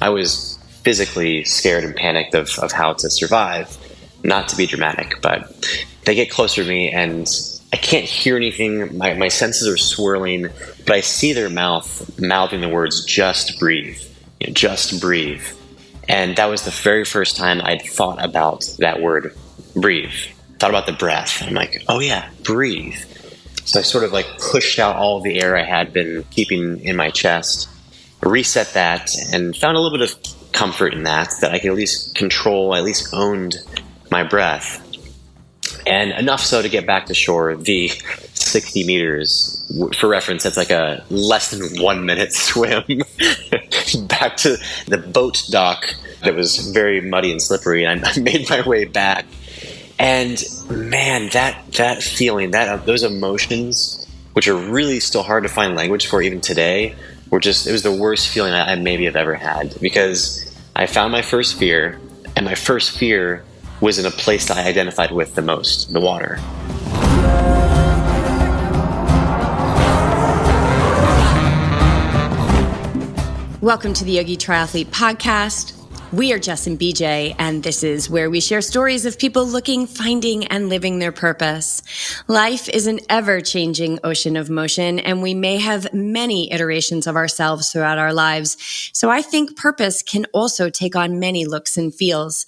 I was physically scared and panicked of how to survive. Not to be dramatic, but they get closer to me and I can't hear anything. My senses are swirling, but I see their mouthing the words, just breathe, just breathe. And that was the very first time I'd thought about that word, breathe. Thought about the breath. I'm like, oh yeah, breathe. So I sort of like pushed out all of the air I had been keeping in my chest, reset that, and found a little bit of comfort in that I could at least control, at least owned my breath. And enough so to get back to shore, the 60 meters, for reference, that's like a less than 1 minute swim back to the boat dock that was very muddy and slippery. And I made my way back. And man, that feeling, those emotions, which are really still hard to find language for even today, it was the worst feeling I maybe have ever had, because I found my first fear, and my first fear was in a place that I identified with the most, the water. Welcome to the Yogi Triathlete Podcast. We are Jess and BJ, and this is where we share stories of people looking, finding, and living their purpose. Life is an ever-changing ocean of motion, and we may have many iterations of ourselves throughout our lives. So I think purpose can also take on many looks and feels.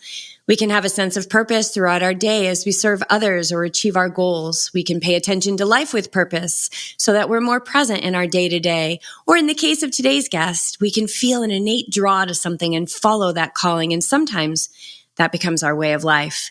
We can have a sense of purpose throughout our day as we serve others or achieve our goals. We can pay attention to life with purpose so that we're more present in our day-to-day. Or in the case of today's guest, we can feel an innate draw to something and follow that calling. And sometimes that becomes our way of life.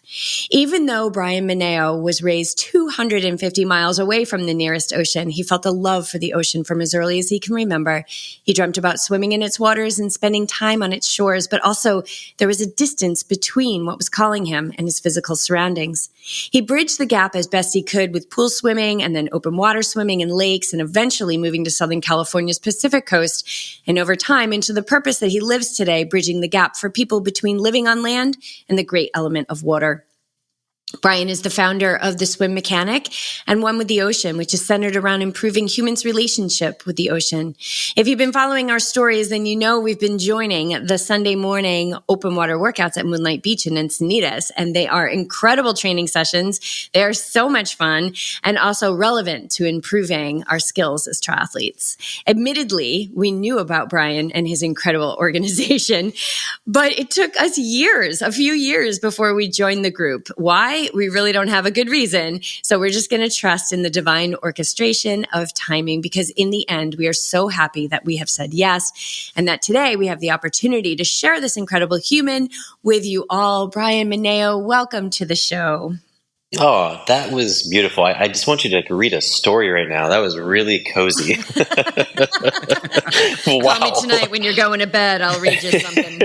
Even though Bryan Mineo was raised 250 miles away from the nearest ocean, he felt a love for the ocean from as early as he can remember. He dreamt about swimming in its waters and spending time on its shores, but also there was a distance between what was calling him and his physical surroundings. He bridged the gap as best he could with pool swimming and then open water swimming in lakes, and eventually moving to Southern California's Pacific coast, and over time into the purpose that he lives today, bridging the gap for people between living on land and the great element of water. Bryan is the founder of The Swim Mechanic and One with the Ocean, which is centered around improving humans' relationship with the ocean. If you've been following our stories, then you know we've been joining the Sunday morning open water workouts at Moonlight Beach in Encinitas, and they are incredible training sessions. They are so much fun and also relevant to improving our skills as triathletes. Admittedly, we knew about Bryan and his incredible organization, but it took us a few years before we joined the group. Why? We really don't have a good reason. So we're just going to trust in the divine orchestration of timing, because in the end, we are so happy that we have said yes, and that today we have the opportunity to share this incredible human with you all. Bryan Mineo, welcome to the show. Oh, that was beautiful. I just want you to read a story right now. That was really cozy. Wow. Call me tonight when you're going to bed. I'll read you something.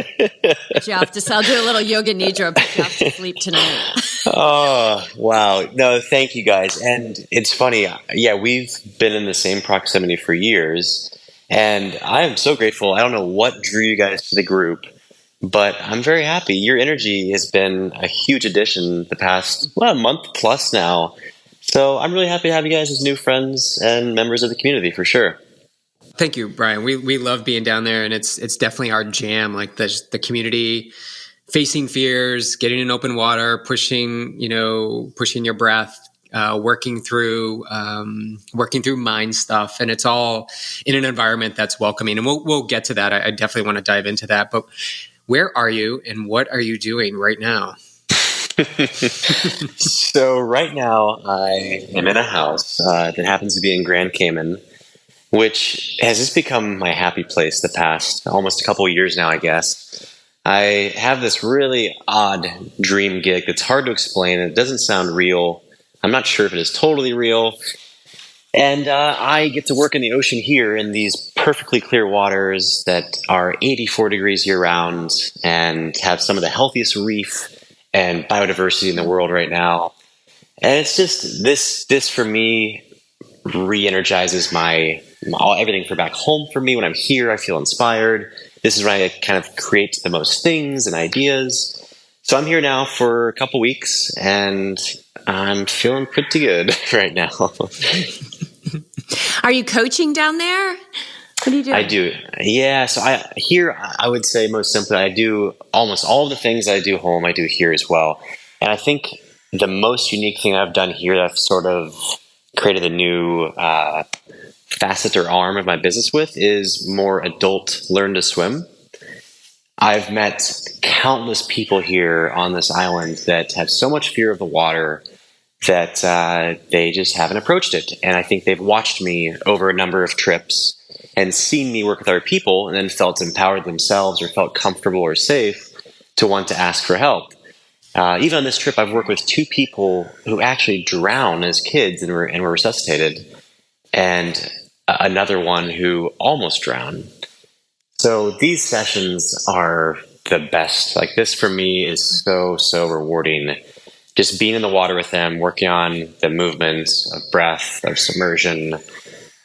I'll do a little yoga nidra, put you off to sleep tonight. Oh, wow. No, thank you guys. And it's funny. Yeah, we've been in the same proximity for years, and I am so grateful. I don't know what drew you guys to the group, but I'm very happy. Your energy has been a huge addition the past, a month plus now. So I'm really happy to have you guys as new friends and members of the community for sure. Thank you, Bryan. We love being down there, and it's definitely our jam. Like the community, facing fears, getting in open water, pushing your breath, working through mind stuff, and it's all in an environment that's welcoming. And we'll get to that. I definitely want to dive into that, but. Where are you and what are you doing right now? So right now I am in a house that happens to be in Grand Cayman, which has just become my happy place the past almost a couple of years now, I guess. I have this really odd dream gig that's hard to explain. It doesn't sound real. I'm not sure if it is totally real. And I get to work in the ocean here in these perfectly clear waters that are 84 degrees year-round and have some of the healthiest reef and biodiversity in the world right now. And it's just this for me re-energizes everything for back home for me. When I'm here, I feel inspired. This is when I kind of create the most things and ideas. So I'm here now for a couple weeks, and I'm feeling pretty good right now. Are you coaching down there? What do you do? I do. Yeah. So I would say most simply, I do almost all of the things I do home, I do here as well. And I think the most unique thing I've done here that I've sort of created a new facet or arm of my business with is more adult learn to swim. I've met countless people here on this island that have so much fear of the water that they just haven't approached it. And I think they've watched me over a number of trips and seen me work with other people and then felt empowered themselves or felt comfortable or safe to want to ask for help. Even on this trip, I've worked with 2 people who actually drowned as kids and were resuscitated, and another one who almost drowned. So these sessions are the best. Like, this for me is so rewarding. Just being in the water with them, working on the movement of breath, of submersion.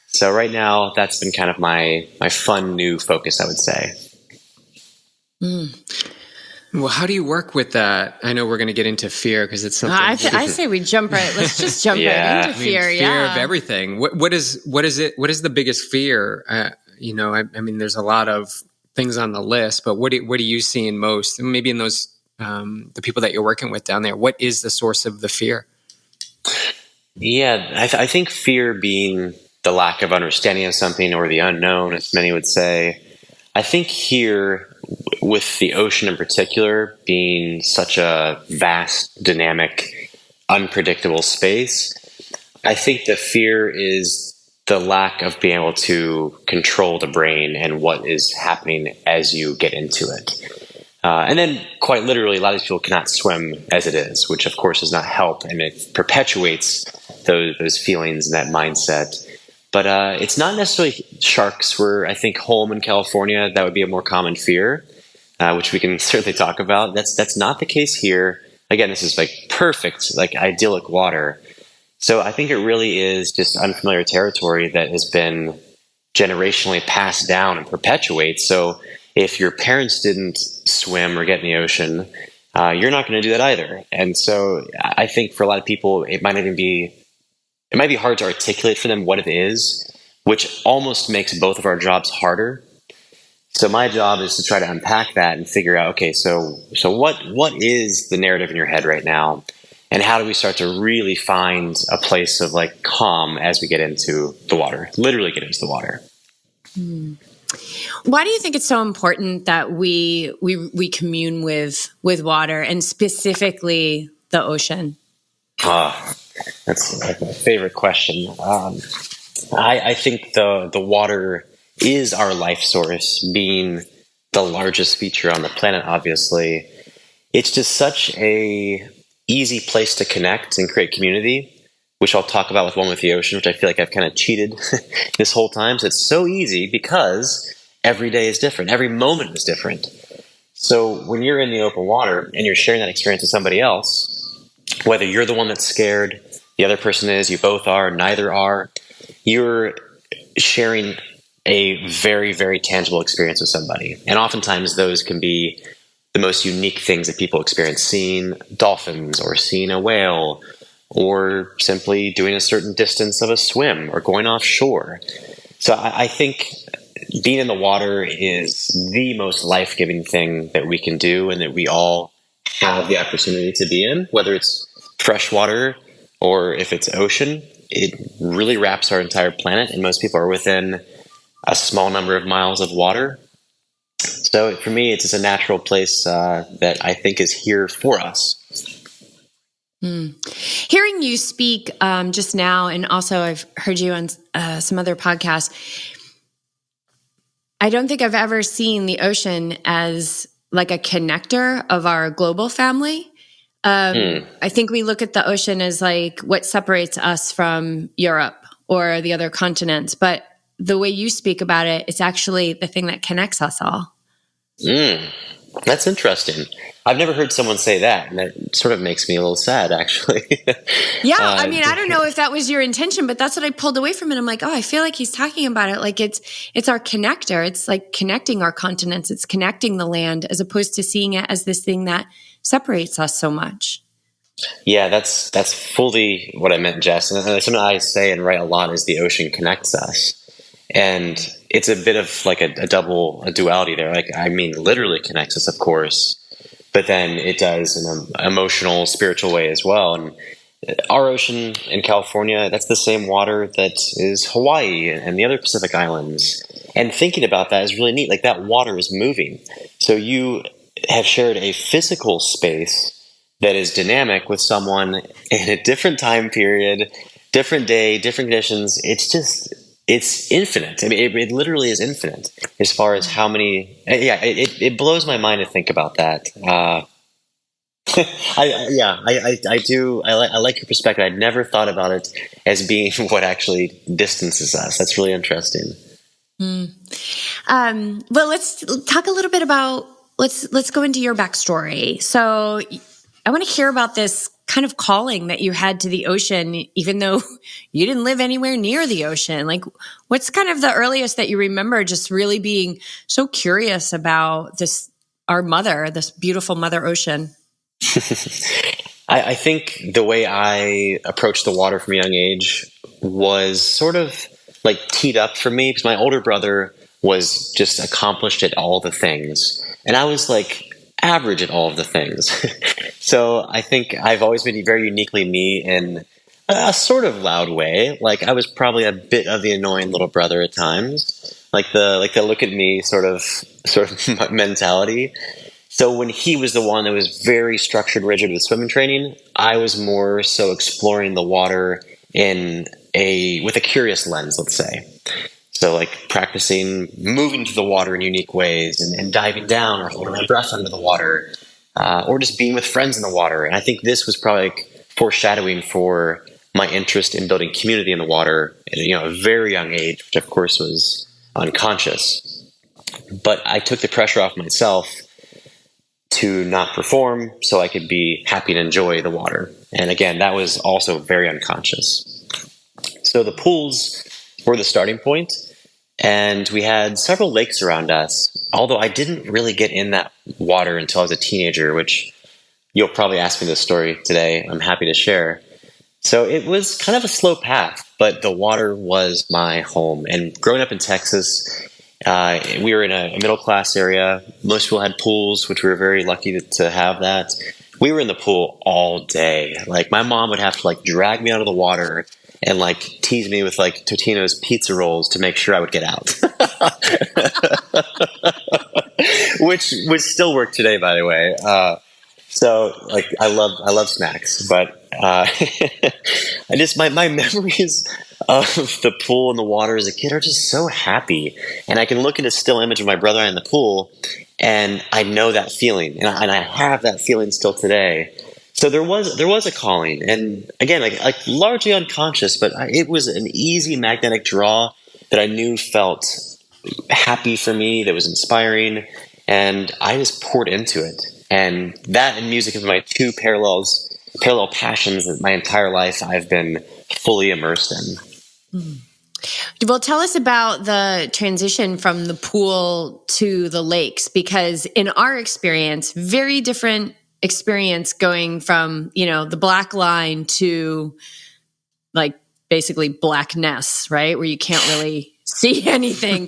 So right now, that's been kind of my fun new focus, I would say. Well, how do you work with that? I know we're going to get into fear because it's something. I say we jump right. Let's just jump right into fear. Fear of everything. What is it? What is the biggest fear? I mean, there's a lot of things on the list, but what are you seeing most? Maybe in those the people that you're working with down there. What is the source of the fear? Yeah, I think fear being the lack of understanding of something or the unknown, as many would say. I think here, with the ocean in particular being such a vast, dynamic, unpredictable space, I think the fear is the lack of being able to control the brain and what is happening as you get into it. And then, quite literally, a lot of people cannot swim as it is, which of course does not help, and it perpetuates those feelings and that mindset. But it's not necessarily sharks. We're, I think, home in California, that would be a more common fear, which we can certainly talk about. That's not the case here. Again, this is like perfect, like idyllic water. So I think it really is just unfamiliar territory that has been generationally passed down and perpetuates. So if your parents didn't swim or get in the ocean, you're not going to do that either. And so I think for a lot of people, it might be hard to articulate for them what it is, which almost makes both of our jobs harder. So my job is to try to unpack that and figure out, okay, so what is the narrative in your head right now? And how do we start to really find a place of like calm as we get into the water, literally get into the water? Why do you think it's so important that we commune with water, and specifically the ocean? That's like my favorite question. I think the water is our life source, being the largest feature on the planet, obviously. It's just such a easy place to connect and create community, which I'll talk about with One with the Ocean, which I feel like I've kind of cheated this whole time. So it's so easy because every day is different. Every moment is different. So when you're in the open water and you're sharing that experience with somebody else, whether you're the one that's scared, the other person is, you both are, neither are, you're sharing a very, very tangible experience with somebody. And oftentimes those can be the most unique things that people experience, seeing dolphins or seeing a whale or simply doing a certain distance of a swim or going offshore. So I think being in the water is the most life-giving thing that we can do and that we all have the opportunity to be in, whether it's freshwater or if it's ocean. It really wraps our entire planet, and most people are within a small number of miles of water. So for me, it's just a natural place that I think is here for us. Hearing you speak just now, and also I've heard you on some other podcasts, I don't think I've ever seen the ocean as like a connector of our global family. I think we look at the ocean as like what separates us from Europe or the other continents, but the way you speak about it, it's actually the thing that connects us all. That's interesting. I've never heard someone say that, and that sort of makes me a little sad, actually. Yeah, I mean, I don't know if that was your intention, but that's what I pulled away from it. I'm like, oh, I feel like he's talking about it like it's our connector. It's like connecting our continents. It's connecting the land, as opposed to seeing it as this thing that separates us so much. Yeah, that's fully what I meant, Jess. And something I say and write a lot is the ocean connects us. And it's a bit of like a duality there. Like, I mean, literally connects us, of course, but then it does in an emotional, spiritual way as well. And our ocean in California, that's the same water that is Hawaii and the other Pacific islands. And thinking about that is really neat. Like, that water is moving. So you have shared a physical space that is dynamic with someone in a different time period, different day, different conditions. It's infinite. I mean, it literally is infinite as far as how many. Yeah, it blows my mind to think about that. I do. I like your perspective. I'd never thought about it as being what actually distances us. That's really interesting. Well, let's talk a little bit about, let's go into your backstory. So I want to hear about this kind of calling that you had to the ocean, even though you didn't live anywhere near the ocean. Like, what's kind of the earliest that you remember just really being so curious about this, this beautiful Mother Ocean? I think the way I approached the water from a young age was sort of like teed up for me, because my older brother was just accomplished at all the things, and I was like average at all of the things. So I think I've always been very uniquely me in a sort of loud way. Like, I was probably a bit of the annoying little brother at times, like the look at me sort of mentality. So when he was the one that was very structured, rigid with swimming training, I was more so exploring the water with a curious lens, let's say. So, like, practicing moving through the water in unique ways, and diving down or holding my breath under the water, or just being with friends in the water. And I think this was probably foreshadowing for my interest in building community in the water at a very young age, which of course was unconscious. But I took the pressure off myself to not perform so I could be happy and enjoy the water. And again, that was also very unconscious. So the pools were the starting point, and we had several lakes around us, although I didn't really get in that water until I was a teenager, which you'll probably ask me this story today. I'm happy to share. So it was kind of a slow path, but the water was my home. And growing up in Texas, we were in a middle-class area. Most people had pools, which we were very lucky to have that. We were in the pool all day. Like, my mom would have to drag me out of the water and tease me with Totino's pizza rolls to make sure I would get out. which still work today, by the way. So I love snacks, but my memories of the pool and the water as a kid are just so happy. And I can look at a still image of my brother in the pool, and I know that feeling, and I have that feeling still today. So there was a calling, and again, largely unconscious, but it was an easy magnetic draw that I knew felt happy for me, that was inspiring, and I just poured into it. And that and music is my two parallel passions that my entire life I've been fully immersed in. Mm-hmm. Well, tell us about the transition from the pool to the lakes, because in our experience, very different experience going from, the black line to basically blackness, right? Where you can't really see anything.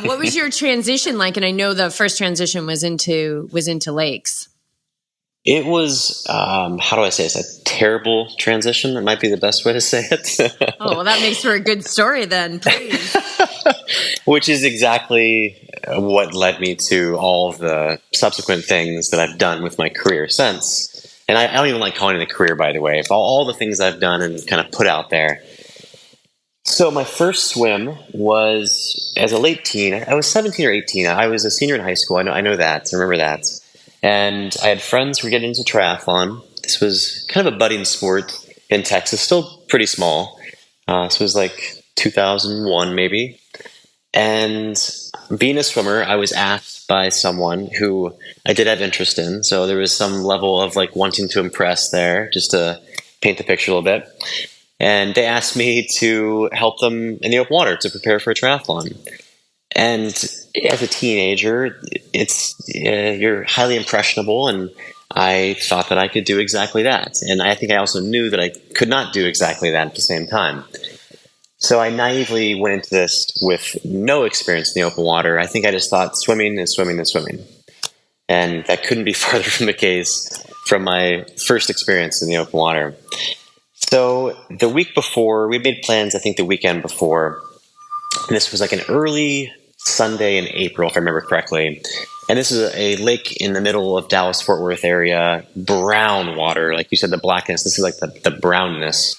What was your transition like? And I know the first transition was into lakes. It was, how do I say this? A terrible transition. That might be the best way to say it. Oh, well, that makes for a good story then, please. Which is exactly what led me to all of the subsequent things that I've done with my career since. And I don't even like calling it a career, by the way. All the things I've done and kind of put out there. So my first swim was as a late teen. I was 17 or 18. I was a senior in high school. I know that. I remember that. And I had friends who were getting into triathlon. This was kind of a budding sport in Texas, still pretty small. This was 2001 maybe. And being a swimmer, I was asked by someone who I did have interest in. So there was some level of wanting to impress there, just to paint the picture a little bit. And they asked me to help them in the open water to prepare for a triathlon. And as a teenager, you're highly impressionable, and I thought that I could do exactly that. And I think I also knew that I could not do exactly that at the same time. So I naively went into this with no experience in the open water. I think I just thought swimming is swimming is swimming. And that couldn't be farther from the case from my first experience in the open water. So the week before, we made plans, I think the weekend before, and this was like an early Sunday in April, if I remember correctly. And this is a lake in the middle of Dallas-Fort Worth area, brown water. Like you said, the blackness, this is like the brownness.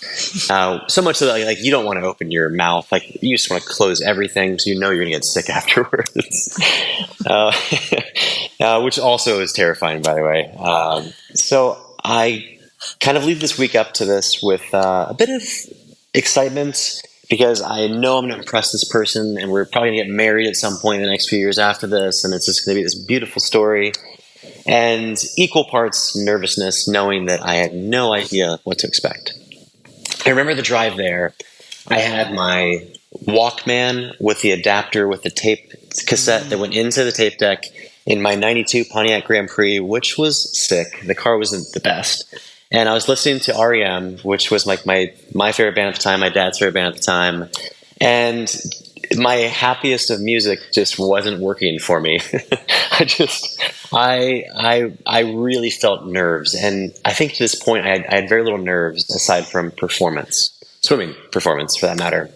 So much so that like you don't want to open your mouth. Like you just want to close everything so you know you're going to get sick afterwards. Which also is terrifying, by the way. So I kind of lead this week up to this with a bit of excitement, because I know I'm going to impress this person, and we're probably going to get married at some point in the next few years after this, and it's just going to be this beautiful story. And equal parts nervousness, knowing that I had no idea what to expect. I remember the drive there. I had my Walkman with the adapter with the tape cassette that went into the tape deck in my 92 Pontiac Grand Prix, which was sick. The car wasn't the best. And I was listening to REM, which was like my favorite band at the time, my dad's favorite band at the time. And my happiest of music just wasn't working for me. I really felt nerves. And I think to this point, I had very little nerves aside from performance, swimming performance for that matter.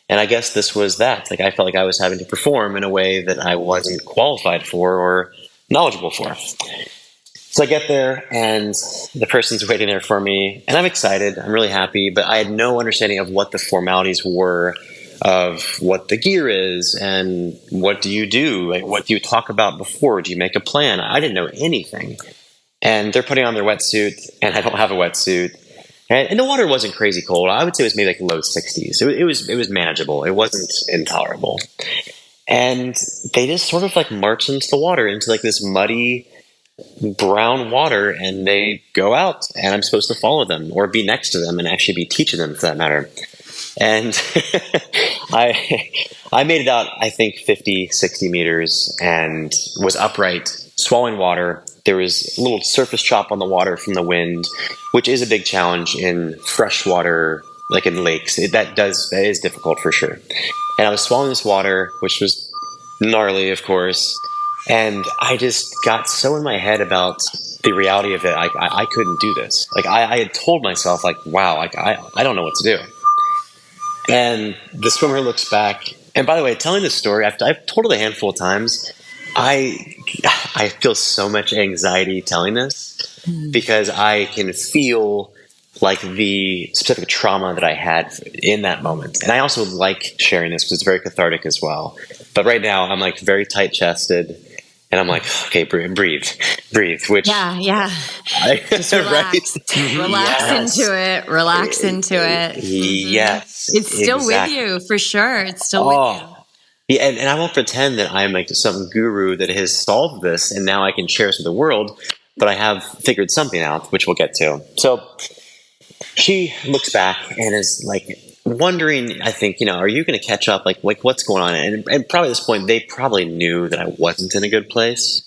And I guess this was that. Like I felt like I was having to perform in a way that I wasn't qualified for or knowledgeable for. So I get there, and the person's waiting there for me, and I'm excited. I'm really happy, but I had no understanding of what the formalities were, of what the gear is, and what do you do? Like, what do you talk about before? Do you make a plan? I didn't know anything. And they're putting on their wetsuit, and I don't have a wetsuit. And the water wasn't crazy cold. I would say it was maybe like low 60s. It was manageable. It wasn't intolerable. And they just sort of like march into the water, into like this muddy brown water, and they go out, and I'm supposed to follow them or be next to them and actually be teaching them for that matter. And I made it out, I think 50, 60 meters, and was upright, swallowing water. There was a little surface chop on the water from the wind, which is a big challenge in freshwater, like in lakes. That is difficult for sure. And I was swallowing this water, which was gnarly, of course. And I just got so in my head about the reality of it. I couldn't do this. Like I had told myself, like, wow, like I don't know what to do. And the swimmer looks back. And by the way, telling this story, I've told it a handful of times. I feel so much anxiety telling this because I can feel like the specific trauma that I had in that moment. And I also like sharing this because it's very cathartic as well. But right now I'm like very tight chested. And I'm like, okay, breathe. Which just relax, relax into it. Yes, it's still with you for sure. It's still with you. Yeah, and I won't pretend that I'm like some guru that has solved this and now I can share this with the world. But I have figured something out, which we'll get to. So she looks back and is like wondering, I think, are you going to catch up? Like what's going on? And probably at this point, they probably knew that I wasn't in a good place.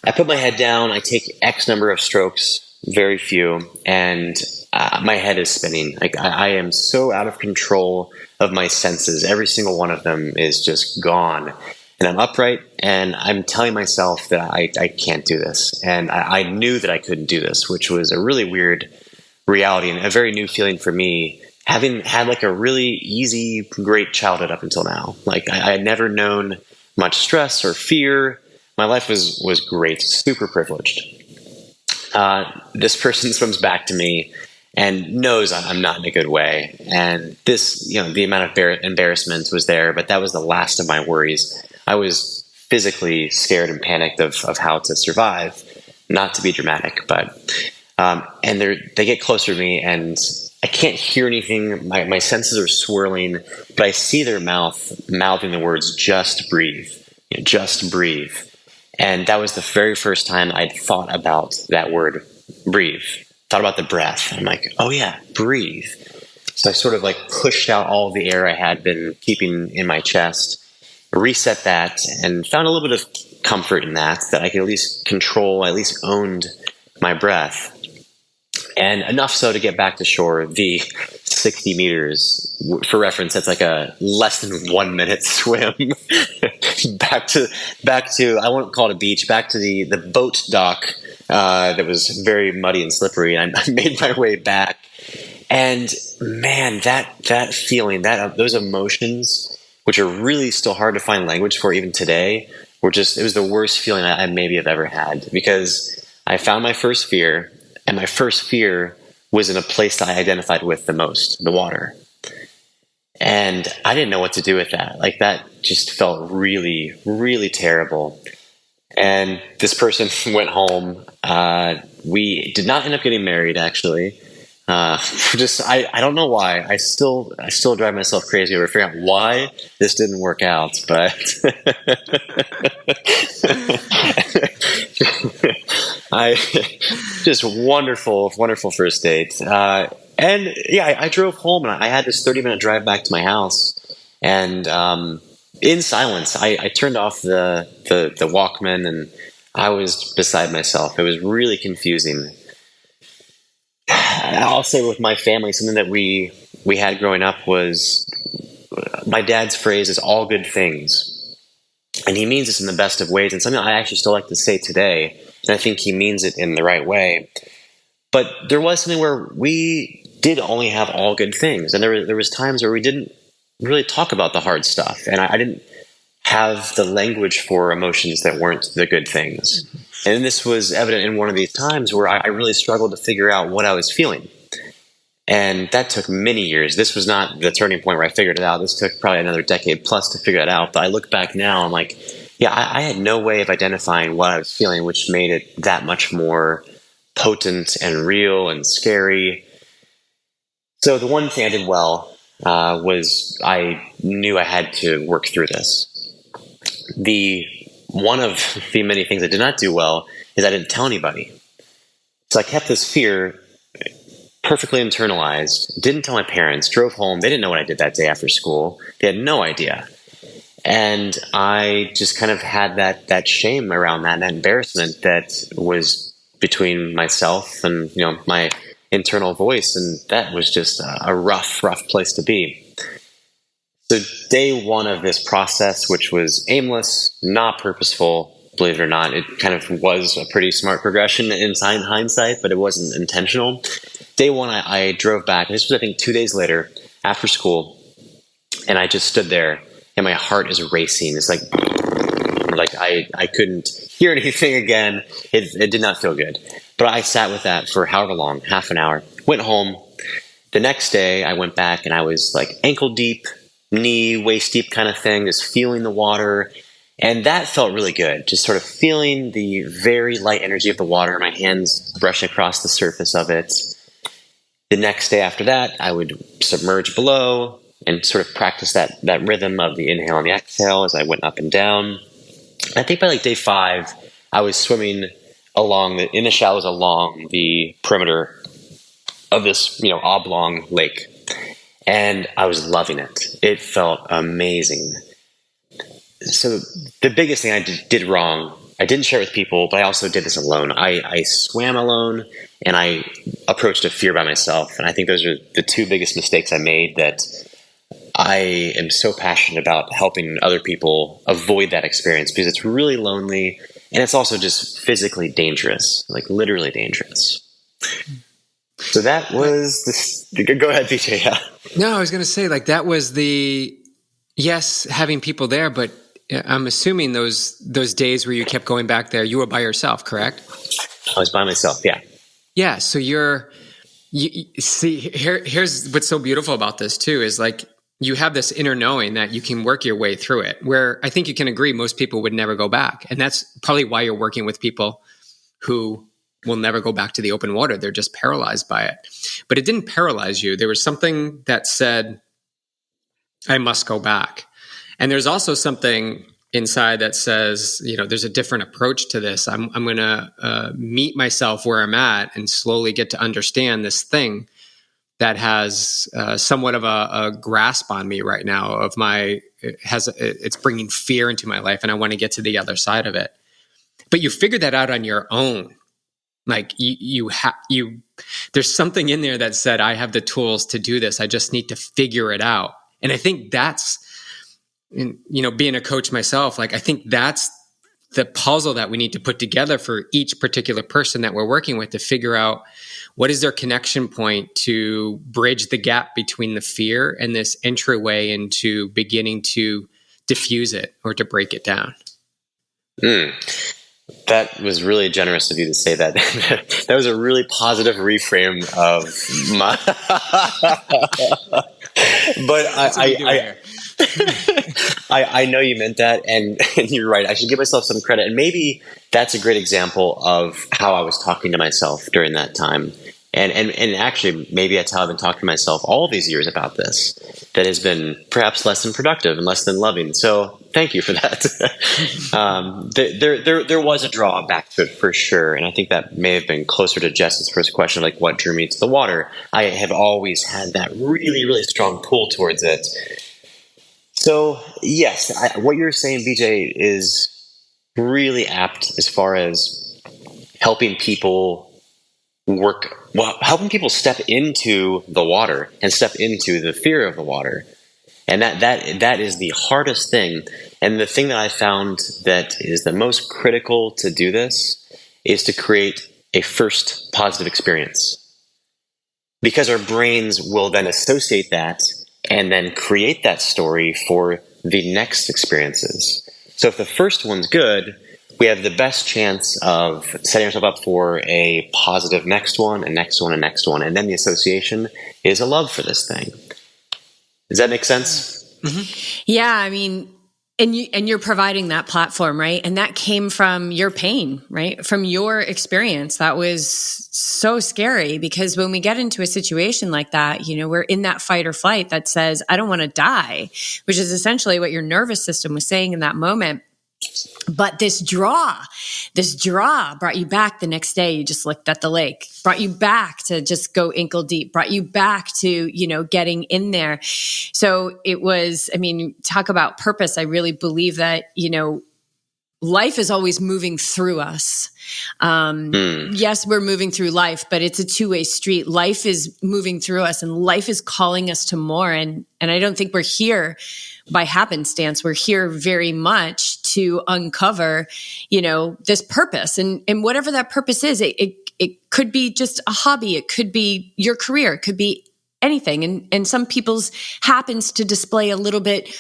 I put my head down. I take X number of strokes, very few, and my head is spinning. Like I am so out of control of my senses. Every single one of them is just gone. And I'm upright, and I'm telling myself that I can't do this. And I knew that I couldn't do this, which was a really weird reality and a very new feeling for me, having had like a really easy, great childhood up until now. Like I had never known much stress or fear. My life was great, super privileged. This person swims back to me and knows I'm not in a good way. And this, the amount of embarrassment was there, but that was the last of my worries. I was physically scared and panicked of how to survive, not to be dramatic, but and they get closer to me, and I can't hear anything. My senses are swirling, but I see their mouthing the words, just breathe, just breathe. And that was the very first time I'd thought about that word, breathe, thought about the breath. I'm like, oh yeah, breathe. So I sort of like pushed out all of the air I had been keeping in my chest, reset that, and found a little bit of comfort in that I could at least control, at least owned my breath. And enough so to get back to shore. The 60 meters. For reference, that's like a less than 1 minute swim back to I won't call it a beach, back to the boat dock that was very muddy and slippery. And I made my way back. And man, that feeling, those emotions, which are really still hard to find language for even today, it was the worst feeling I maybe have ever had, because I found my first fear, and my first fear was in a place that I identified with the most, the water. And I didn't know what to do with that. Like, that just felt really, really terrible. And this person went home. We did not end up getting married, actually. I don't know why. I still drive myself crazy over figuring out why this didn't work out, but just wonderful first date. And yeah, I drove home, and I had this 30-minute drive back to my house, and in silence, I turned off the Walkman, and I was beside myself. It was really confusing. I'll say with my family, something that we had growing up was my dad's phrase is all good things. And he means this in the best of ways, and something I actually still like to say today. And I think he means it in the right way. But there was something where we did only have all good things. And there was times where we didn't really talk about the hard stuff. And I didn't have the language for emotions that weren't the good things. And this was evident in one of these times where I really struggled to figure out what I was feeling. And that took many years. This was not the turning point where I figured it out. This took probably another decade plus to figure it out. But I look back now, I'm like, yeah, I had no way of identifying what I was feeling, which made it that much more potent and real and scary. So the one thing I did well was I knew I had to work through this. One of the many things I did not do well is I didn't tell anybody. So I kept this fear perfectly internalized, didn't tell my parents, drove home. They didn't know what I did that day after school. They had no idea. And I just kind of had that shame around that embarrassment that was between myself and, my internal voice. And that was just a rough place to be. So day one of this process, which was aimless, not purposeful, believe it or not, it kind of was a pretty smart progression in hindsight, but it wasn't intentional. Day one, I drove back. This was, I think, 2 days later after school. And I just stood there and my heart is racing. It's like I couldn't hear anything again. It did not feel good. But I sat with that for however long, half an hour, went home. The next day I went back and I was like ankle deep, knee, waist deep kind of thing, just feeling the water. And that felt really good, just sort of feeling the very light energy of the water, my hands brushing across the surface of it. The next day after that, I would submerge below and sort of practice that rhythm of the inhale and the exhale as I went up and down. I think by like day 5, I was swimming in the shallows along the perimeter of this, oblong lake. And I was loving it. It felt amazing. So the biggest thing I did wrong, I didn't share it with people, but I also did this alone. I swam alone, and I approached a fear by myself. And I think those are the 2 biggest mistakes I made, that I am so passionate about helping other people avoid that experience, because it's really lonely, and it's also just physically dangerous, like literally dangerous. So that was go ahead, BJ. Yeah. No, I was going to say, that was yes, having people there, but I'm assuming those days where you kept going back there, you were by yourself, correct? I was by myself. Yeah. Yeah. So you see, here's what's so beautiful about this too, is you have this inner knowing that you can work your way through it, where I think you can agree most people would never go back. And that's probably why you're working with people who will never go back to the open water. They're just paralyzed by it. But it didn't paralyze you. There was something that said, I must go back. And there's also something inside that says, there's a different approach to this. I'm going to meet myself where I'm at and slowly get to understand this thing that has somewhat of a grasp on me right now. It's bringing fear into my life, and I want to get to the other side of it. But you figured that out on your own. You there's something in there that said, I have the tools to do this. I just need to figure it out. And I think that's, being a coach myself, like, I think that's the puzzle that we need to put together for each particular person that we're working with, to figure out what is their connection point to bridge the gap between the fear and this entryway into beginning to diffuse it or to break it down. That was really generous of you to say that. That was a really positive reframe of my. But I know you meant that, and you're right. I should give myself some credit, and maybe that's a great example of how I was talking to myself during that time. And actually, maybe that's how I've been talking to myself all these years about this. That has been perhaps less than productive and less than loving. So thank you for that. There was a drawback to it for sure, and I think that may have been closer to Jess's first question, like what drew me to the water. I have always had that really, really strong pull towards it. So yes, what you're saying, BJ, is really apt as far as helping people helping people step into the water and step into the fear of the water. And that is the hardest thing. And the thing that I found that is the most critical to do this is to create a first positive experience. Because our brains will then associate that and then create that story for the next experiences. So if the first one's good, we have the best chance of setting ourselves up for a positive next one, and next one, and next one. And then the association is a love for this thing. Does that make sense? Mm-hmm. Yeah, I mean, and you're providing that platform, right? And that came from your pain, right? From your experience. That was so scary, because when we get into a situation like that, we're in that fight or flight that says, I don't want to die, which is essentially what your nervous system was saying in that moment. But this draw brought you back the next day. You just looked at the lake, brought you back to just go ankle deep, brought you back to, getting in there. So it was, talk about purpose. I really believe that, life is always moving through us. Yes, we're moving through life, but it's a two-way street. Life is moving through us, and life is calling us to more. And I don't think we're here by happenstance. We're here very much to uncover, this purpose, and whatever that purpose is. It could be just a hobby. It could be your career. It could be anything. And some people's happens to display a little bit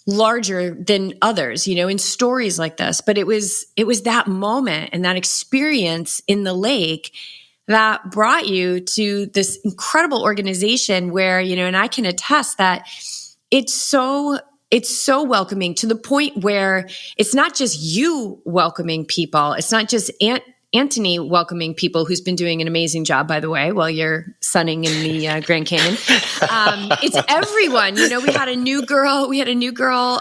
larger than others, in stories like this. But it was that moment and that experience in the lake that brought you to this incredible organization where, and I can attest that it's so welcoming, to the point where it's not just you welcoming people. It's not just Anthony welcoming people, who's been doing an amazing job, by the way, while you're sunning in the Grand Canyon. It's everyone. We had a new girl,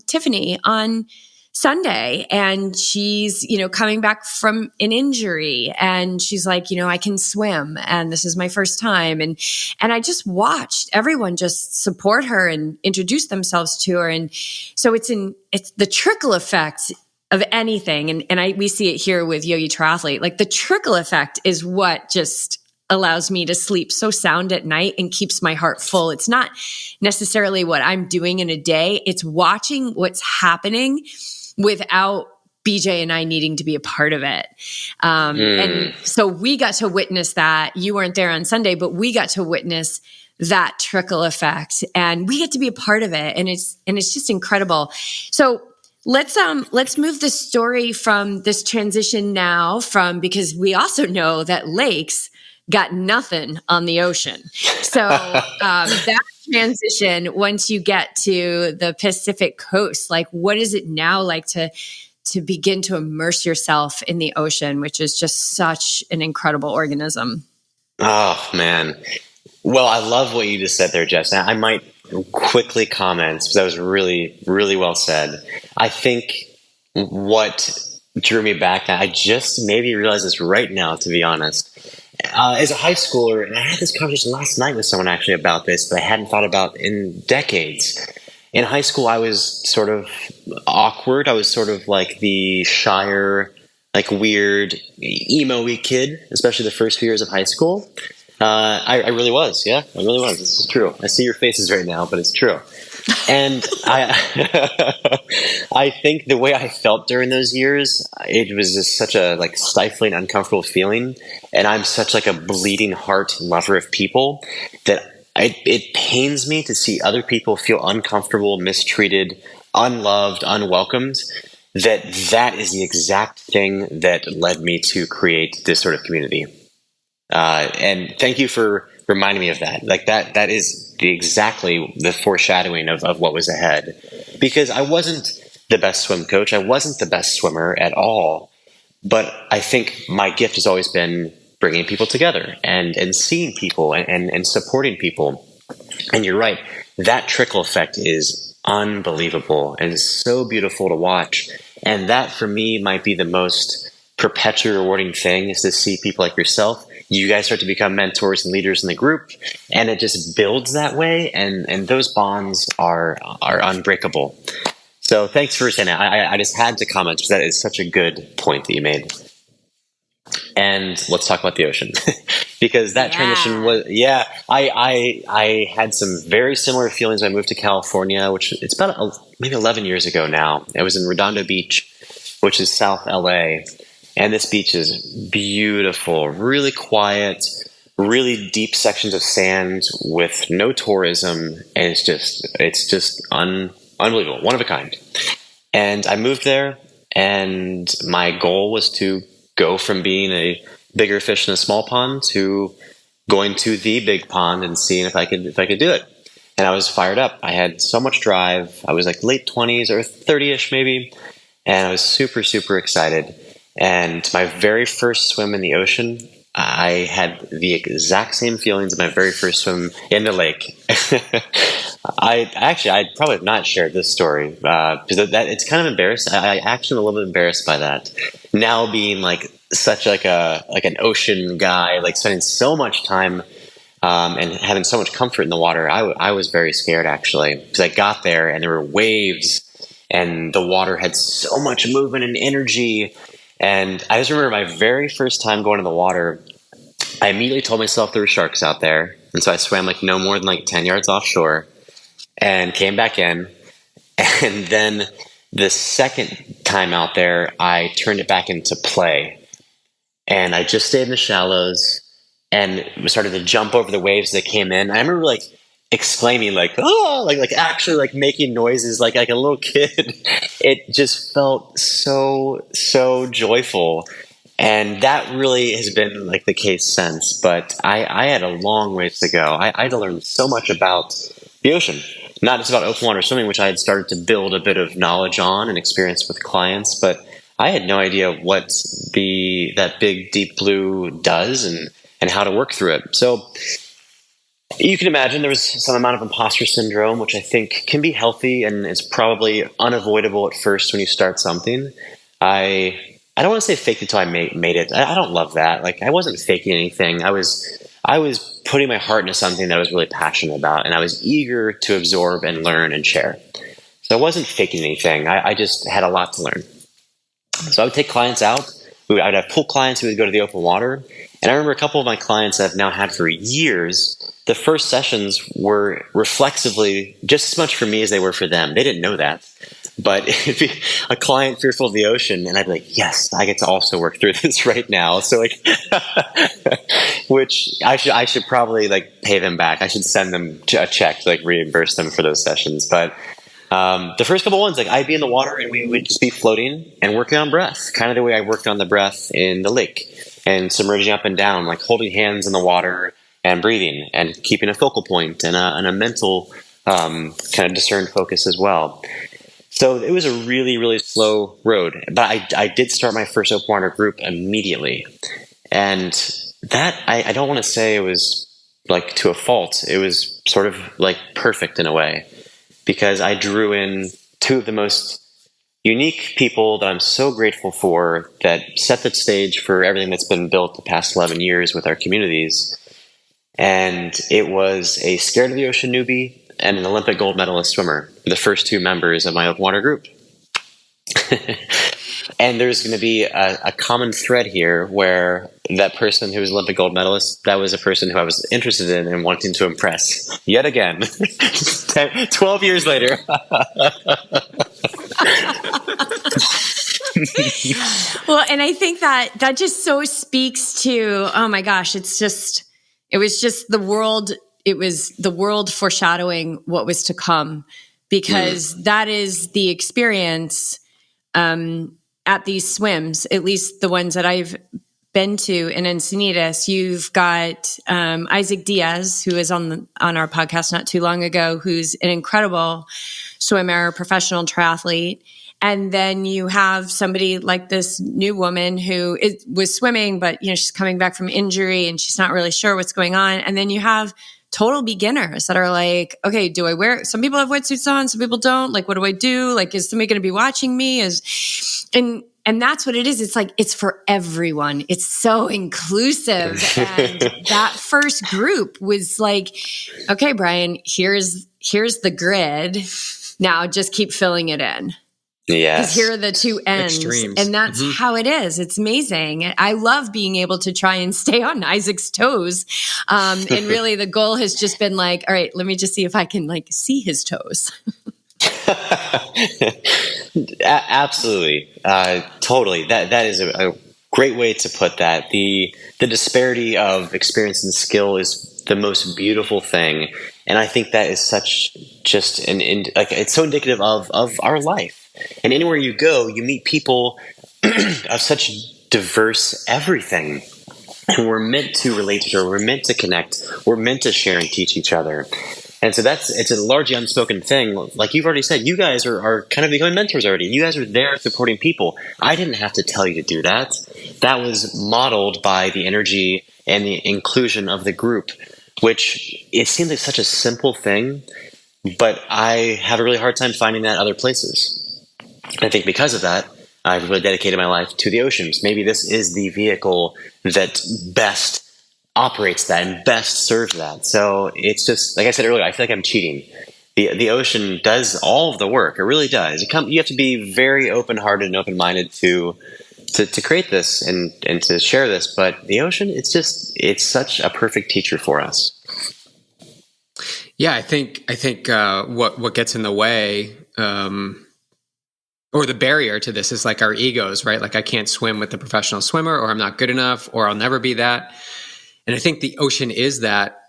Tiffany, on Sunday, and she's, coming back from an injury, and she's like, I can swim, and this is my first time. And I just watched everyone just support her and introduce themselves to her. And so it's the trickle effect of anything. And we see it here with Yogi Triathlete. Like, the trickle effect is what just allows me to sleep so sound at night and keeps my heart full. It's not necessarily what I'm doing in a day. It's watching what's happening without BJ and I needing to be a part of it. And so we got to witness that. You weren't there on Sunday, but we got to witness that trickle effect, and we get to be a part of it. And it's just incredible. So let's move the story from this transition now, because we also know that lakes got nothing on the ocean. So that transition, once you get to the Pacific coast, like, what is it now like to begin to immerse yourself in the ocean, which is just such an incredible organism? Oh, man. Well, I love what you just said there, Jess. I might quickly comment, because that was really, really well said. I think what drew me back, I just maybe realized this right now, to be honest. As a high schooler, and I had this conversation last night with someone actually about this that I hadn't thought about in decades. In high school, I was sort of awkward. I was sort of like the shyer, like weird emo-y kid, especially the first few years of high school. I really was. Yeah, I really was. This is true. I see your faces right now, but it's true. And I think the way I felt during those years, it was just such a like stifling, uncomfortable feeling. And I'm such like a bleeding heart lover of people that it pains me to see other people feel uncomfortable, mistreated, unloved, unwelcomed. That is the exact thing that led me to create this sort of community. And thank you for reminding me of that. Like that is exactly the foreshadowing of what was ahead. Because I wasn't the best swim coach. I wasn't the best swimmer at all. But I think my gift has always been bringing people together and seeing people and supporting people. And you're right. That trickle effect is unbelievable and it's so beautiful to watch. And that for me might be the most perpetually rewarding thing, is to see people like yourself. You guys start to become mentors and leaders in the group, and it just builds that way. And those bonds are unbreakable. So thanks for saying that. I just had to comment because that is such a good point that you made. And let's talk about the ocean because that transition was, I had some very similar feelings when I moved to California, which it's about maybe 11 years ago now. I was in Redondo Beach, which is South LA. And this beach is beautiful, really quiet, really deep sections of sand with no tourism. And it's just unbelievable, one of a kind. And I moved there, and my goal was to go from being a bigger fish in a small pond to going to the big pond and seeing if I could do it. And I was fired up. I had so much drive. I was like late 20s or 30ish maybe. And I was super, super excited. And my very first swim in the ocean, I had the exact same feelings in my very first swim in the lake. I'd probably have not shared this story because that it's kind of embarrassing. I actually am a little bit embarrassed by that. Now being like such like an ocean guy, like spending so much time and having so much comfort in the water, I was very scared actually because I got there and there were waves and the water had so much movement and energy. And I just remember my very first time going in the water, I immediately told myself there were sharks out there. And so I swam like no more than like 10 yards offshore and came back in. And then the second time out there, I turned it back into play. And I just stayed in the shallows and started to jump over the waves that came in. I remember like exclaiming like, oh, like actually like making noises like a little kid. It just felt so joyful. And that really has been like the case since. But I had a long ways to go. I had to learn so much about the ocean, not just about open water swimming, which I had started to build a bit of knowledge on and experience with clients. But I had no idea what that big deep blue does and how to work through it. So you can imagine there was some amount of imposter syndrome, which I think can be healthy and is probably unavoidable at first when you start something. I don't want to say fake it till I made it. I don't love that. Like I wasn't faking anything. I was putting my heart into something that I was really passionate about, and I was eager to absorb and learn and share. So I wasn't faking anything. I just had a lot to learn. So I would take clients out. I would have pool clients who would go to the open water. And I remember a couple of my clients I've now had for years, the first sessions were reflexively just as much for me as they were for them. They didn't know that. But it'd be a client fearful of the ocean, and I'd be like, yes, I get to also work through this right now. So like, which I should probably like pay them back. I should send them a check to like reimburse them for those sessions. But the first couple ones, like I'd be in the water and we would just be floating and working on breath, kind of the way I worked on the breath in the lake and submerging up and down, like holding hands in the water and breathing and keeping a focal point and a mental kind of discerned focus as well. So it was a really, really slow road, but I did start my first open water group immediately. And that, I don't want to say it was like to a fault. It was sort of like perfect in a way, because I drew in two of the most unique people that I'm so grateful for that set the stage for everything that's been built the past 11 years with our communities. And it was a scared of the ocean newbie and an Olympic gold medalist swimmer, the first two members of my open water group. And there's going to be a common thread here where that person who was Olympic gold medalist, that was a person who I was interested in and wanting to impress yet again, 12 years later. Well, and I think that just so speaks to, oh my gosh, it was just the world. It was the world foreshadowing what was to come, because that is the experience at these swims, at least the ones that I've been to in Encinitas. You've got Isaac Diaz, who was on our podcast not too long ago, who's an incredible swimmer, professional triathlete. And then you have somebody like this new woman who was swimming, but she's coming back from injury and she's not really sure what's going on. And then you have total beginners that are like, okay, do I wear? Some people have wetsuits on, some people don't. Like, what do I do? Like, is somebody going to be watching me? And that's what it is. It's like, it's for everyone. It's so inclusive. And that first group was like, okay, Bryan, here's the grid. Now just keep filling it in. Yes. Because here are the two ends. Extremes. And that's how it is. It's amazing. I love being able to try and stay on Isaac's toes. And really the goal has just been like, all right, let me just see if I can like see his toes. Absolutely. Totally. That is a great way to put that. The disparity of experience and skill is the most beautiful thing. And I think that is such just it's so indicative of our life. And anywhere you go, you meet people of such diverse everything. And we're meant to relate to each other. We're meant to connect. We're meant to share and teach each other. And so it's a largely unspoken thing. Like you've already said, you guys are kind of becoming mentors already. You guys are there supporting people. I didn't have to tell you to do that. That was modeled by the energy and the inclusion of the group, which it seems like such a simple thing, but I have a really hard time finding that other places. I think because of that, I've really dedicated my life to the oceans. Maybe this is the vehicle that best operates that and best serves that. So it's just, like I said earlier, I feel like I'm cheating. The ocean does all of the work. It really does. You have to be very open-hearted and open-minded to create this and to share this. But the ocean, it's such a perfect teacher for us. Yeah, I think what gets in the way, or the barrier to this, is like our egos, right? Like I can't swim with a professional swimmer, or I'm not good enough, or I'll never be that. And I think the ocean is that.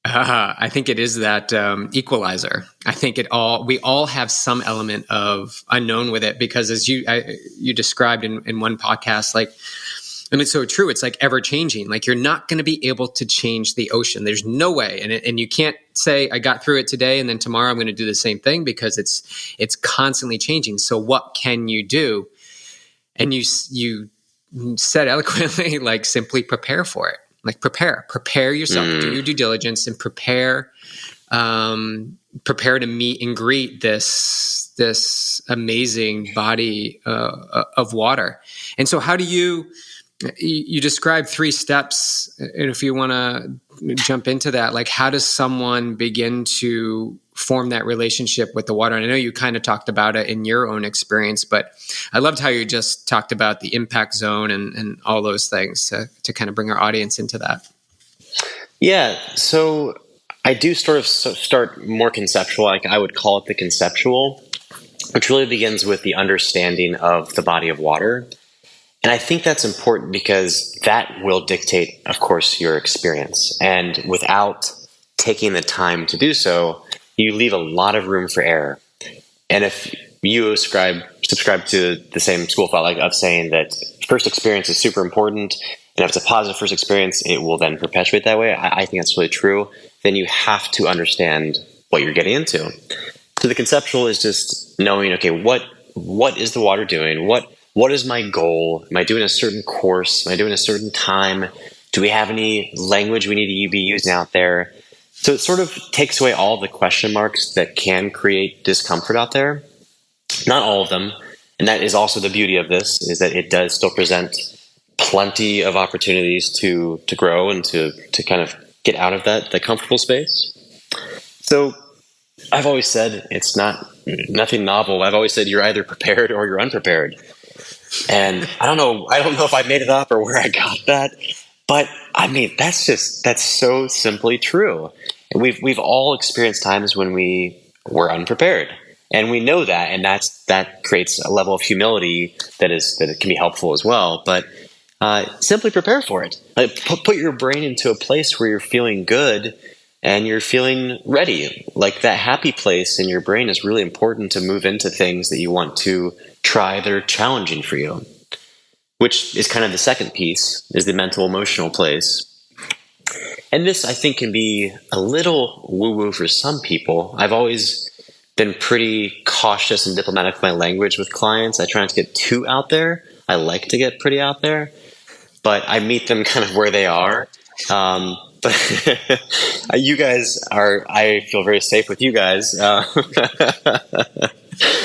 I think it is that equalizer. I think we all have some element of unknown with it, because as you described in one podcast, like, and it's so true. It's like ever changing. Like you're not going to be able to change the ocean. There's no way. And you can't say I got through it today and then tomorrow I'm going to do the same thing, because it's constantly changing. So what can you do? And you said eloquently, like simply prepare for it. Like prepare yourself, do your due diligence, and prepare to meet and greet this amazing body of water. And so how do you describe 3 steps, and if you want to jump into that, like how does someone begin to form that relationship with the water? And I know you kind of talked about it in your own experience, but I loved how you just talked about the impact zone and all those things to kind of bring our audience into that. Yeah. So I do start more conceptual. Like I would call it the conceptual, which really begins with the understanding of the body of water. And I think that's important because that will dictate, of course, your experience. And without taking the time to do so, you leave a lot of room for error. And if you subscribe to the same school of thought, like of saying that first experience is super important, and if it's a positive first experience, it will then perpetuate that way, I think that's really true. Then you have to understand what you're getting into. So the conceptual is just knowing, okay, what is the water doing? What is my goal? Am I doing a certain course? Am I doing a certain time? Do we have any language we need to be using out there? So it sort of takes away all the question marks that can create discomfort out there. Not all of them. And that is also the beauty of this, is that it does still present plenty of opportunities to grow and to kind of get out of that comfortable space. So I've always said it's nothing novel. I've always said you're either prepared or you're unprepared. And I don't know if I made it up or where I got that, but I mean, that's so simply true. And we've all experienced times when we were unprepared, and we know that, and that creates a level of humility that it can be helpful as well. But simply prepare for it. Like, put your brain into a place where you're feeling good and you're feeling ready. Like, that happy place in your brain is really important to move into things that you want to try that are challenging for you, which is kind of the second piece, is the mental emotional place. And this, I think, can be a little woo-woo for some people. I've always been pretty cautious and diplomatic with my language with clients. I try not to get too out there. I like to get pretty out there, but I meet them kind of where they are. But you guys I feel very safe with you guys.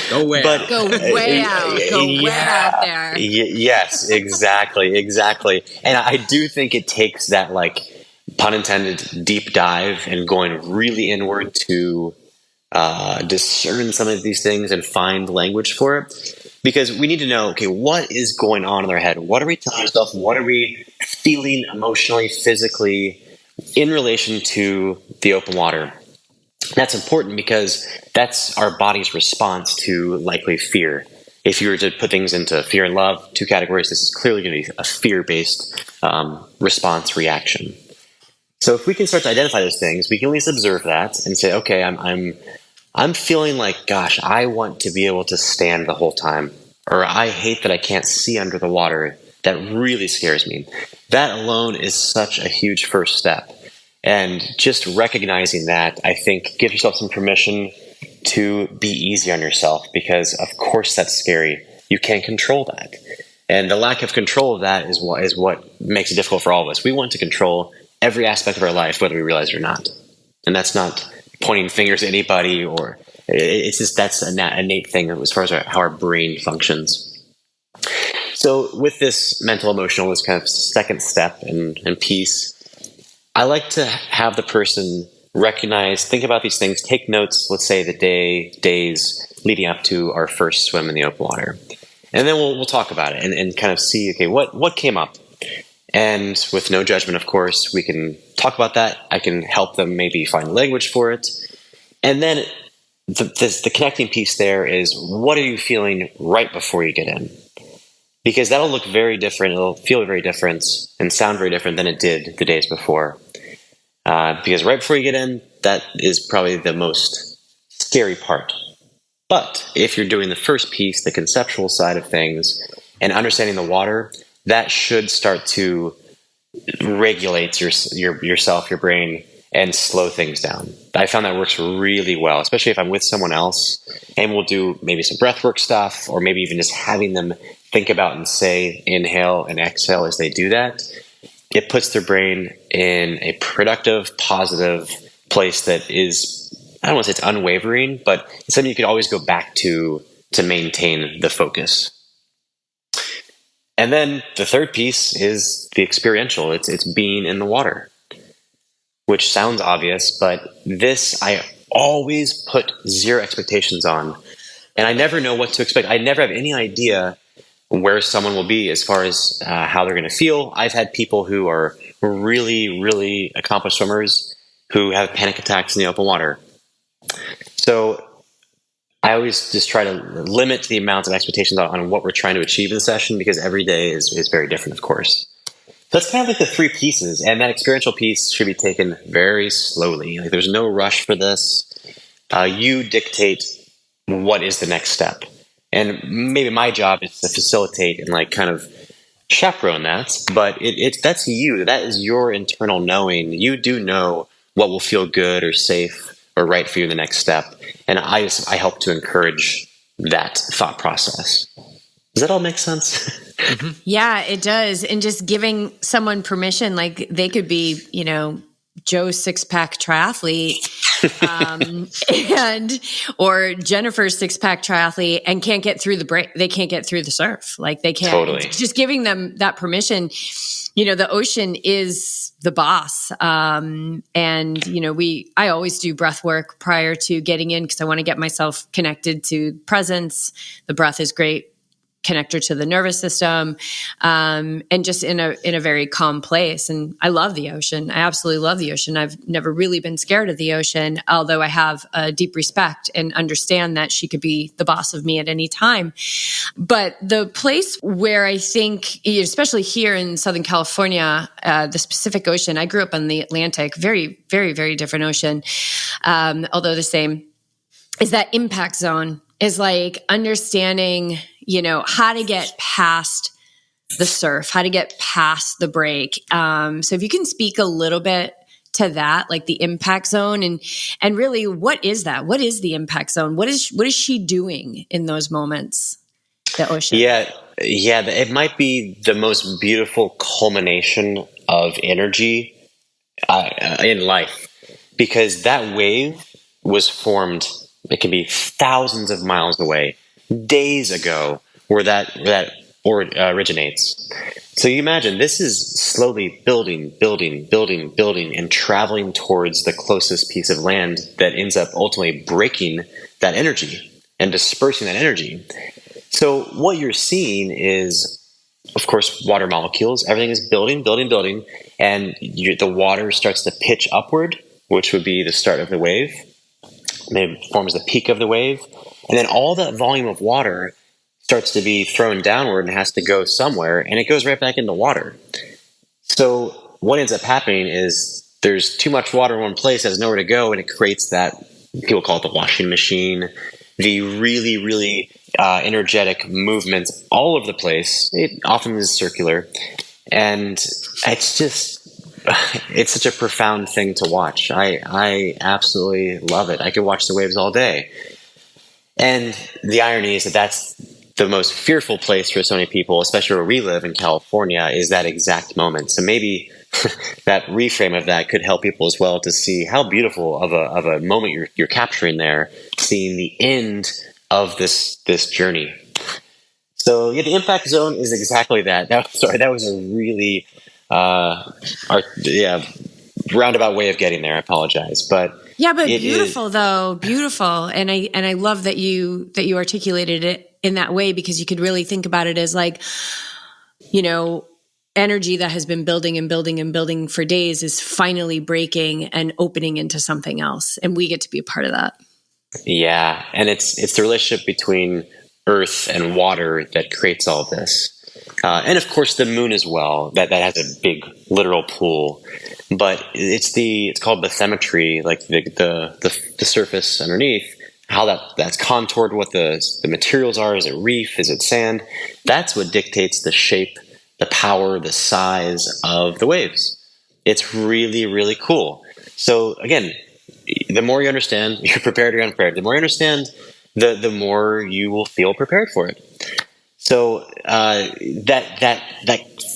Go way out. Go way out. Go way out there. Yes, exactly. And I do think it takes that, like, pun intended, deep dive and going really inward to discern some of these things and find language for it. Because we need to know, okay, what is going on in our head? What are we telling ourselves? What are we feeling emotionally, physically in relation to the open water? That's important because that's our body's response to likely fear. If you were to put things into fear and love, two categories, this is clearly going to be a fear-based response reaction. So if we can start to identify those things, we can at least observe that and say, okay, I'm feeling like, gosh, I want to be able to stand the whole time, or I hate that I can't see under the water. That really scares me. That alone is such a huge first step. And just recognizing that, I think, give yourself some permission to be easy on yourself, because of course that's scary. You can't control that. And the lack of control of that is what makes it difficult for all of us. We want to control every aspect of our life, whether we realize it or not. And that's not pointing fingers at anybody, or it's just, that's an innate thing as far as how our brain functions. So with this mental emotional, this kind of second step and piece, I like to have the person recognize, think about these things, take notes, let's say the days leading up to our first swim in the open water. And then we'll talk about it and kind of see, okay, what came up? And with no judgment, of course, we can talk about that. I can help them maybe find language for it. And then the connecting piece there is, what are you feeling right before you get in? Because that'll look very different. It'll feel very different and sound very different than it did the days before. Because right before you get in, that is probably the most scary part. But if you're doing the first piece, the conceptual side of things, and understanding the water, that should start to regulate yourself, your brain, and slow things down. I found that works really well, especially if I'm with someone else, and we'll do maybe some breathwork stuff, or maybe even just having them think about and say inhale and exhale as they do that. It puts their brain in a productive, positive place that is, I don't want to say it's unwavering, but it's something you could always go back to maintain the focus. And then the third piece is the experiential. It's being in the water, which sounds obvious, but this I always put zero expectations on. And I never know what to expect. I never have any idea where someone will be as far as how they're going to feel. I've had people who are really, really accomplished swimmers who have panic attacks in the open water. So I always just try to limit the amount of expectations on what we're trying to achieve in the session, because every day is very different, of course. So that's kind of like the three pieces, and that experiential piece should be taken very slowly. Like, there's no rush for this. You dictate what is the next step. And maybe my job is to facilitate and like kind of chaperone that, but that's you. That is your internal knowing. You do know what will feel good or safe or right for you in the next step. And I help to encourage that thought process. Does that all make sense? Mm-hmm. Yeah, it does. And just giving someone permission, like they could be, Joe six-pack triathlete, or Jennifer's six-pack triathlete, and can't get through the break. They can't get through the surf. Like they can't. Totally. Just giving them that permission. The ocean is the boss. I always do breath work prior to getting in, because I want to get myself connected to presence. The breath is great connector to the nervous system, and just in a very calm place. And I love the ocean. I absolutely love the ocean. I've never really been scared of the ocean, although I have a deep respect and understand that she could be the boss of me at any time. But the place where I think, especially here in Southern California, the Pacific Ocean, I grew up on the Atlantic, very, very, very different ocean, although the same, is that impact zone is like understanding, how to get past the surf, how to get past the break. So if you can speak a little bit to that, like the impact zone, and really, what is that? What is the impact zone? What is she doing in those moments? The ocean. Yeah, it might be the most beautiful culmination of energy in life, because that wave was formed. It can be thousands of miles away, days ago, where that originates. So you imagine this is slowly building, and traveling towards the closest piece of land that ends up ultimately breaking that energy and dispersing that energy. So what you're seeing is, of course, water molecules. Everything is building, and the water starts to pitch upward, which would be the start of the wave. It forms the peak of the wave, and then all that volume of water starts to be thrown downward and has to go somewhere, and it goes right back into water. So what ends up happening is there's too much water in one place, has nowhere to go, and it creates that, people call it the washing machine, the really, really energetic movements all over the place. It often is circular, and it's such a profound thing to watch. I absolutely love it. I could watch the waves all day. And the irony is that that's the most fearful place for so many people, especially where we live in California, is that exact moment. So maybe that reframe of that could help people as well to see how beautiful of a moment you're capturing there, seeing the end of this journey. So the impact zone is exactly that. That was a really roundabout way of getting there. I apologize, but beautiful though, beautiful, and I love that you articulated it in that way, because you could really think about it as like, energy that has been building and building and building for days is finally breaking and opening into something else, and we get to be a part of that. Yeah, and it's the relationship between earth and water that creates all of this. And of course the moon as well, that has a big literal pool, but it's called bathymetry, like the surface underneath, how that's contoured, what the materials are. Is it reef? Is it sand? That's what dictates the shape, the power, the size of the waves. It's really, really cool. So again, the more you understand, you're prepared or unprepared. The more you understand, the more you will feel prepared for it. So that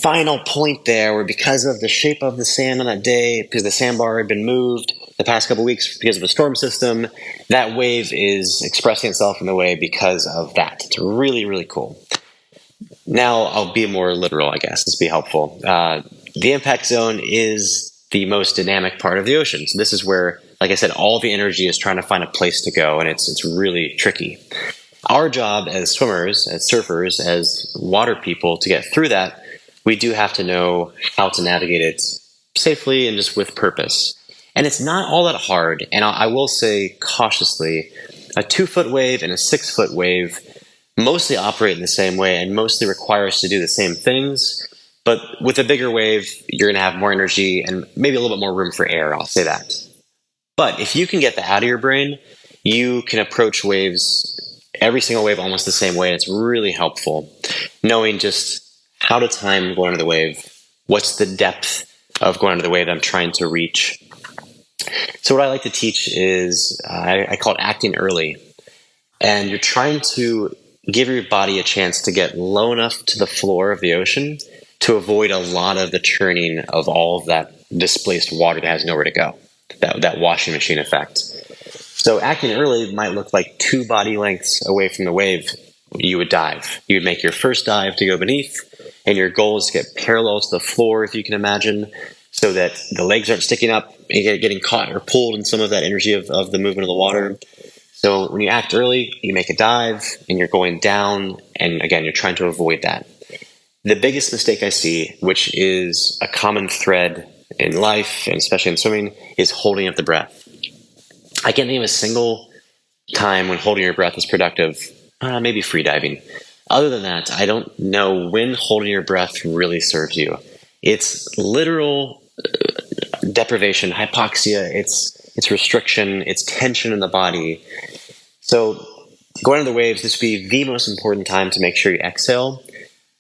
final point there, where because of the shape of the sand on that day, because the sandbar had been moved the past couple of weeks because of a storm system, that wave is expressing itself in the way because of that. It's really, really cool. Now I'll be more literal, I guess. This will be helpful. The impact zone is the most dynamic part of the ocean. So this is where, like I said, all the energy is trying to find a place to go, and it's really tricky. Our job as swimmers, as surfers, as water people, to get through that, we do have to know how to navigate it safely and just with purpose. And it's not all that hard. And I will say cautiously, a 2-foot wave and a 6-foot wave mostly operate in the same way and mostly require us to do the same things. But with a bigger wave, you're going to have more energy and maybe a little bit more room for air. I'll say that. But if you can get that out of your brain, you can approach waves, every single wave, almost the same way. And it's really helpful knowing just how to time going under the wave. What's the depth of going under the wave that I'm trying to reach? So what I like to teach is, I call it acting early. And you're trying to give your body a chance to get low enough to the floor of the ocean to avoid a lot of the churning of all of that displaced water that has nowhere to go, that washing machine effect. So acting early might look like 2 body lengths away from the wave, you would dive. You would make your first dive to go beneath, and your goal is to get parallel to the floor, if you can imagine, so that the legs aren't sticking up and getting caught or pulled in some of that energy of the movement of the water. So when you act early, you make a dive and you're going down. And again, you're trying to avoid that. The biggest mistake I see, which is a common thread in life, and especially in swimming, is holding up the breath. I can't think of a single time when holding your breath is productive, maybe free diving. Other than that, I don't know when holding your breath really serves you. It's literal deprivation, hypoxia, it's restriction, it's tension in the body. So going under the waves, this would be the most important time to make sure you exhale.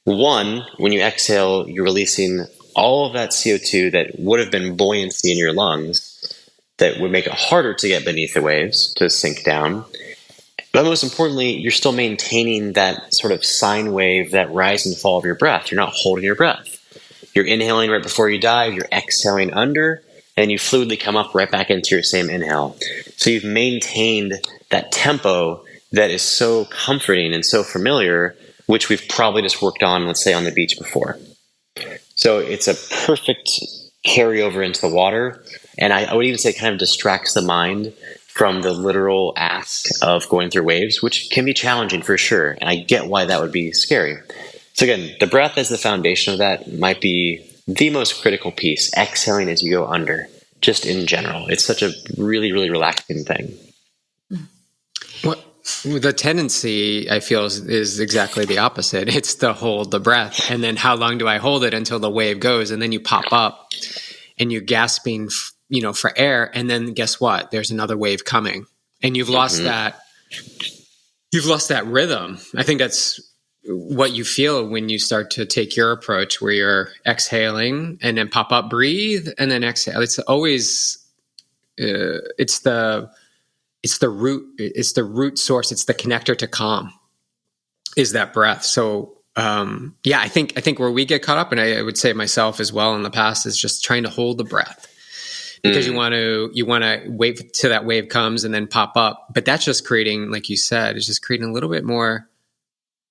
One, when you exhale, you're releasing all of that CO2 that would have been buoyancy in your lungs that would make it harder to get beneath the waves, to sink down. But most importantly, you're still maintaining that sort of sine wave, that rise and fall of your breath. You're not holding your breath. You're inhaling right before you dive, you're exhaling under, and you fluidly come up right back into your same inhale. So you've maintained that tempo that is so comforting and so familiar, which we've probably just worked on, let's say, on the beach before. So it's a perfect carryover into the water. And I would even say it kind of distracts the mind from the literal ask of going through waves, which can be challenging for sure. And I get why that would be scary. So again, the breath as the foundation of that might be the most critical piece, exhaling as you go under, just in general. It's such a really, really relaxing thing. What the tendency, I feel, is exactly the opposite. It's to hold the breath. And then how long do I hold it until the wave goes? And then you pop up and you're gasping, for air. And then guess what? There's another wave coming. And you've lost you've lost that rhythm. I think that's what you feel when you start to take your approach, where you're exhaling and then pop up, breathe, and then exhale. It's always, it's the root source. It's the connector to calm, is that breath. So, I think where we get caught up, and I would say myself as well in the past, is just trying to hold the breath, because you want to wait till that wave comes and then pop up. But that's just creating, like you said, it's just creating a little bit more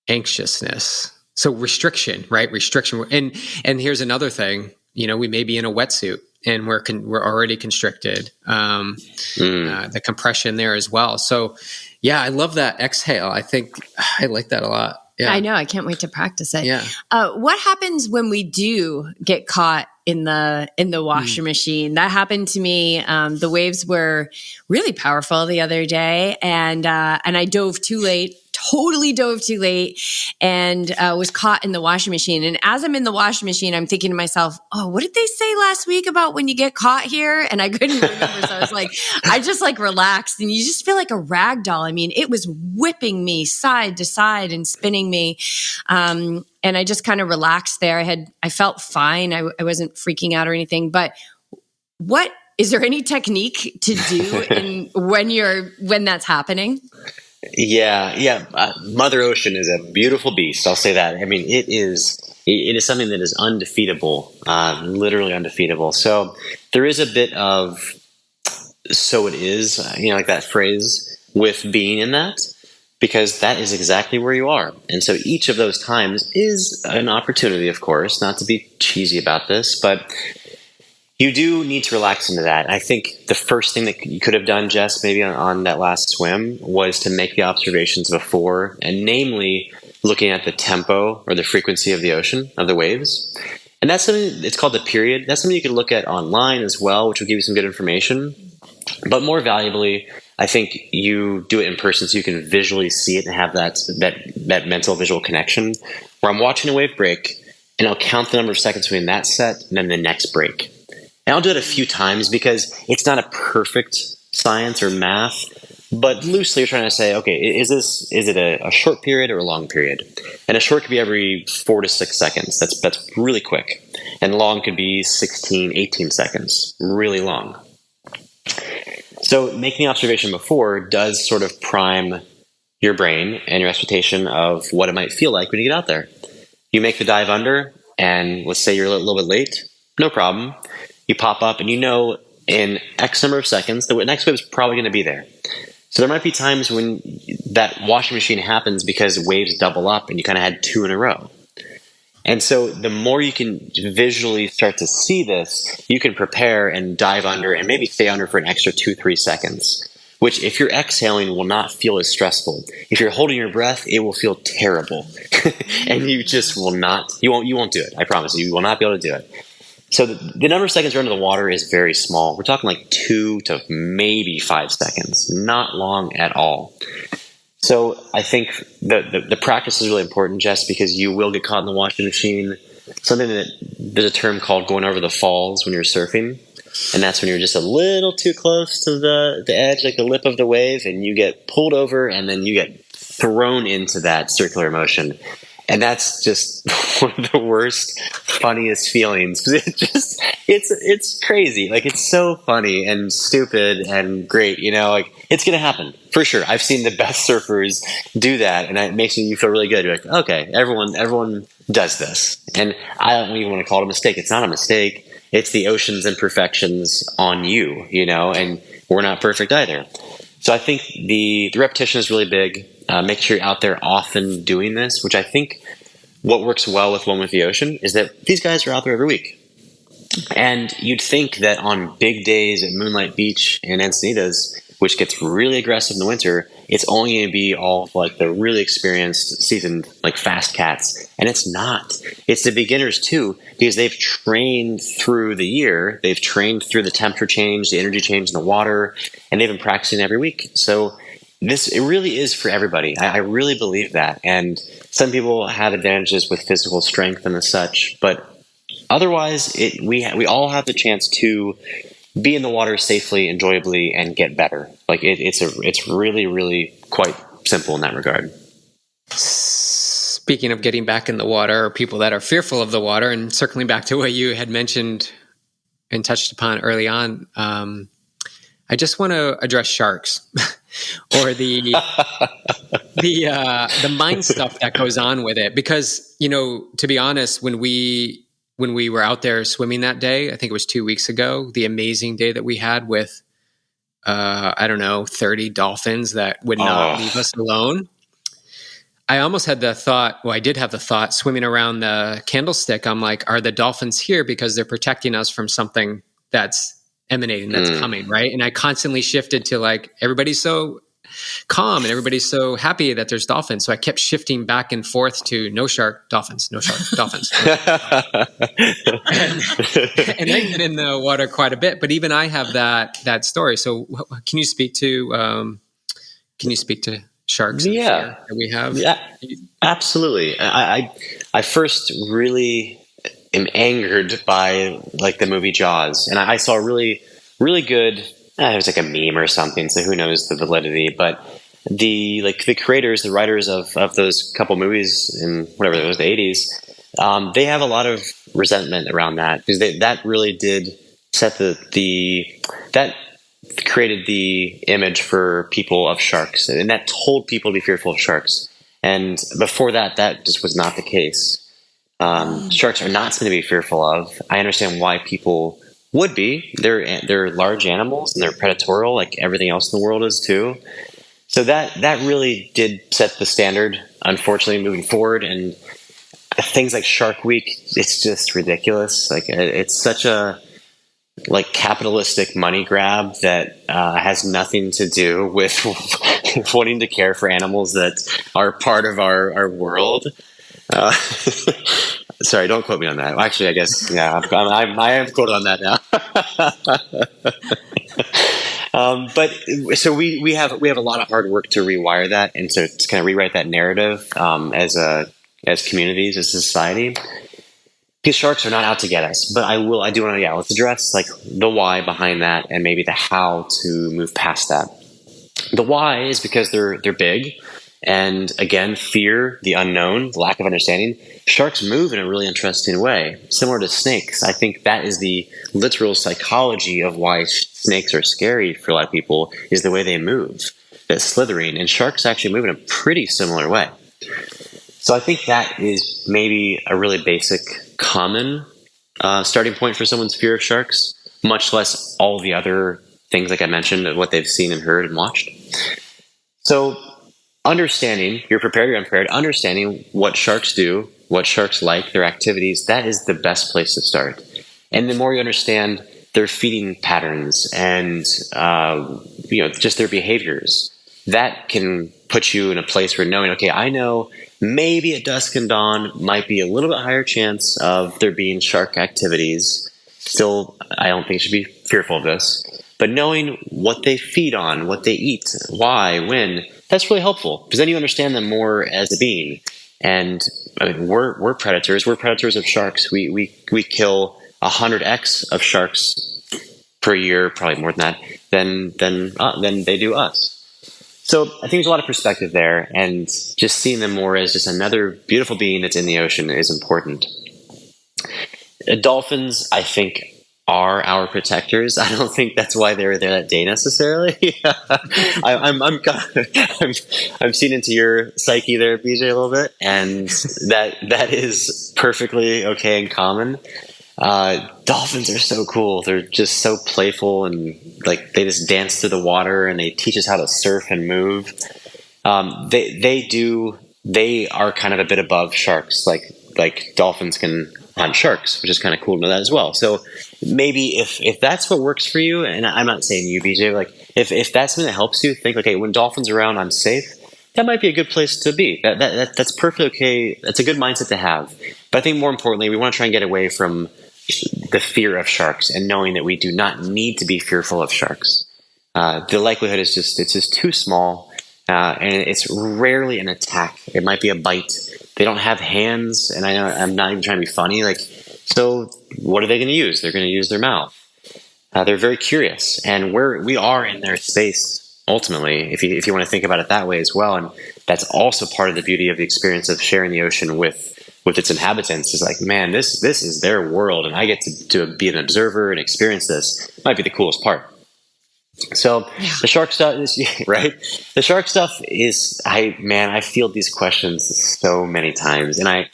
anxiousness. So restriction, right? Restriction. And here's another thing, we may be in a wetsuit and we're already constricted. The compression there as well. So yeah, I love that exhale. I think I like that a lot. Yeah. I know. I can't wait to practice it. Yeah. What happens when we do get caught in the washer machine? That happened to me. The waves were really powerful the other day, and I totally dove too late, and was caught in the washing machine. And as I'm in the washing machine, I'm thinking to myself, oh, what did they say last week about when you get caught here? And I couldn't remember. So I was like, I just relaxed, and you just feel like a rag doll. I mean, it was whipping me side to side and spinning me. And I just kind of relaxed there. I felt fine. I wasn't freaking out or anything, but is there any technique to do when that's happening? Yeah. Mother Ocean is a beautiful beast. I'll say that. I mean, it is something that is undefeatable, literally undefeatable. So there is a bit of, so it is, like that phrase, with being in that, because that is exactly where you are. And so each of those times is an opportunity, of course, not to be cheesy about this, but you do need to relax into that. I think the first thing that you could have done, Jess, maybe on that last swim, was to make the observations before, and namely looking at the tempo or the frequency of the ocean, of the waves. And that's something, it's called the period. That's something you can look at online as well, which will give you some good information. But more valuably, I think you do it in person so you can visually see it and have that mental visual connection, where I'm watching a wave break and I'll count the number of seconds between that set and then the next break. And I'll do it a few times because it's not a perfect science or math, but loosely you're trying to say, okay, is it a short period or a long period? And a short could be every 4 to 6 seconds. That's really quick. And long could be 16, 18 seconds, really long. So making the observation before does sort of prime your brain and your expectation of what it might feel like when you get out there. You make the dive under, and let's say you're a little bit late, no problem. You pop up, and in X number of seconds, the next wave is probably going to be there. So there might be times when that washing machine happens because waves double up and you kind of had 2 in a row. And so the more you can visually start to see this, you can prepare and dive under and maybe stay under for an extra 2-3 seconds. which if you're exhaling will not feel as stressful. If you're holding your breath, it will feel terrible. And you just will not, you won't do it. I promise you will not be able to do it. So the number of seconds you're under the water is very small. We're talking like 2 to maybe 5 seconds, not long at all. So I think the practice is really important, Jess, because you will get caught in the washing machine. There's a term called going over the falls when you're surfing. And that's when you're just a little too close to the edge, like the lip of the wave, and you get pulled over and then you get thrown into that circular motion. And that's just one of the worst, funniest feelings. It's crazy. Like, it's so funny and stupid and great, like it's going to happen for sure. I've seen the best surfers do that, and it makes you feel really good. You're like, okay, everyone does this. And I don't even want to call it a mistake. It's not a mistake. It's the ocean's imperfections on you, and we're not perfect either. So I think the repetition is really big. Make sure you're out there often doing this, which I think what works well with One with the Ocean is that these guys are out there every week. And you'd think that on big days at Moonlight Beach and Encinitas, which gets really aggressive in the winter, it's only going to be all like the really experienced, seasoned, like fast cats. And it's not. It's the beginners too, because they've trained through the year. They've trained through the temperature change, the energy change in the water, and they've been practicing every week. So it really is for everybody. I really believe that. And some people have advantages with physical strength and the such, but otherwise, we all have the chance to be in the water safely, enjoyably, and get better. Like it's really, really quite simple in that regard. Speaking of getting back in the water, or people that are fearful of the water, and circling back to what you had mentioned and touched upon early on, I just want to address sharks or the mind stuff that goes on with it. Because, to be honest, when we were out there swimming that day, I think it was 2 weeks ago, the amazing day that we had with, 30 dolphins that would not leave us alone. I almost had the thought, I did have the thought swimming around the candlestick. I'm like, are the dolphins here because they're protecting us from something that's emanating, that's coming, right? And I constantly shifted to like, everybody's so calm and everybody's so happy that there's dolphins. So I kept shifting back and forth to no shark, dolphins, no shark, dolphins. And I get in the water quite a bit, but even I have that story. So can you speak to sharks? Yeah, that we have. Yeah, absolutely. I first really am angered by like the movie Jaws, and I saw a really, really good. It was like a meme or something, so who knows the validity? But the creators, the writers of those couple movies in whatever it was, the 80s, they have a lot of resentment around that because that really did set that created the image for people of sharks, and that told people to be fearful of sharks. And before that just was not the case. Sharks are not something to be fearful of. I understand why people would be. They're large animals and they're predatorial, like everything else in the world is too. So that really did set the standard, unfortunately, moving forward. And things like Shark Week, it's just ridiculous. Like it's such a capitalistic money grab that has nothing to do with wanting to care for animals that are part of our world. Sorry, don't quote me on that. Actually, I guess, yeah, I am quoted on that now. But so we have a lot of hard work to rewire that, and to kind of rewrite that narrative as communities, as a society. Because sharks are not out to get us, but I do want to, let's address like the why behind that and maybe the how to move past that. The why is because they're big. And again, fear, the unknown, the lack of understanding. Sharks move in a really interesting way, similar to snakes. I think that is the literal psychology of why snakes are scary for a lot of people, is the way they move, that slithering. And sharks actually move in a pretty similar way. So I think that is maybe a really basic, common starting point for someone's fear of sharks, much less all the other things like I mentioned of what they've seen and heard and watched. So understanding, you're prepared, you're unprepared, understanding what sharks do, what sharks like, their activities, that is the best place to start. And the more you understand their feeding patterns and, just their behaviors. That can put you in a place where knowing, okay, I know maybe at dusk and dawn might be a little bit higher chance of there being shark activities. Still, I don't think you should be fearful of this. But knowing what they feed on, what they eat, why, when, that's really helpful because then you understand them more as a being. And I mean, we're predators. We're predators of sharks. We kill 100x of sharks per year, probably more than that, than they do us. So I think there's a lot of perspective there, and just seeing them more as just another beautiful being that's in the ocean is important. Dolphins, I think, are our protectors. I don't think that's why they're there that day necessarily. I'm seeing into your psyche there, BJ, a little bit, and that is perfectly okay and common. Dolphins are so cool. They're just so playful and like they just dance through the water and they teach us how to surf and move. They are kind of a bit above sharks. Like dolphins can hunt sharks, which is kind of cool to know that as well. So maybe if that's what works for you, and I'm not saying you, BJ, like if that's something that helps you think, okay, when dolphins are around, I'm safe. That might be a good place to be. That's perfectly okay. That's a good mindset to have. But I think more importantly, we want to try and get away from the fear of sharks and knowing that we do not need to be fearful of sharks. The likelihood is it's just too small, and it's rarely an attack. It might be a bite. They don't have hands, and I know I'm not even trying to be funny. So what are they going to use? They're going to use their mouth. They're very curious, and we are in their space. Ultimately, if you want to think about it that way as well, and that's also part of the beauty of the experience of sharing the ocean with its inhabitants is like, man, this is their world, and I get to be an observer and experience this. Might be the coolest part. So the shark stuff is right. The shark stuff is I field these questions so many times, and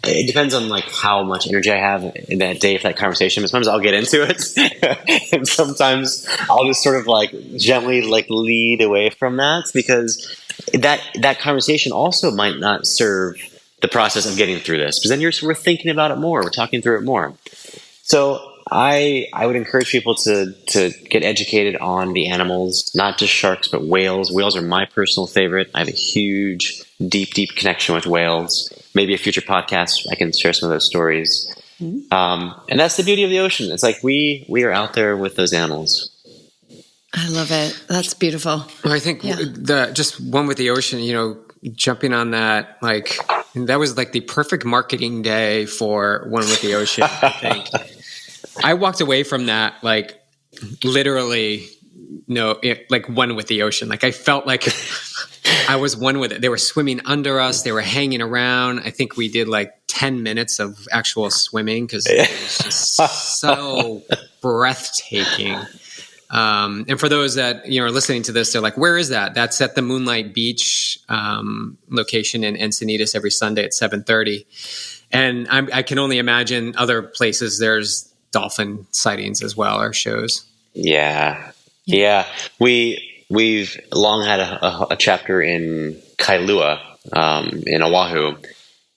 it depends on like how much energy I have in that day for that conversation. Sometimes I'll get into it, and sometimes I'll just sort of like gently like lead away from that because that conversation also might not serve the process of getting through this. Because then we're thinking about it more. We're talking through it more. So I would encourage people to get educated on the animals, not just sharks, but whales. Whales are my personal favorite. I have a huge, deep connection with whales. Maybe a future podcast, I can share some of those stories. Mm-hmm. And that's the beauty of the ocean. It's like we are out there with those animals. I love it. That's beautiful. Well, I think just one with the ocean, jumping on that, like that was like the perfect marketing day for One with the Ocean, I think. I walked away from that like literally like one with the ocean. Like I felt like I was one with it. They were swimming under us. They were hanging around. I think we did like 10 minutes of actual swimming because it was just so breathtaking. And for those that are listening to this, they're like, "Where is that?" That's at the Moonlight Beach location in Encinitas every Sunday at 7:30. And I can only imagine other places there's dolphin sightings as well, or shows. Yeah. We've long had a chapter in Kailua in Oahu,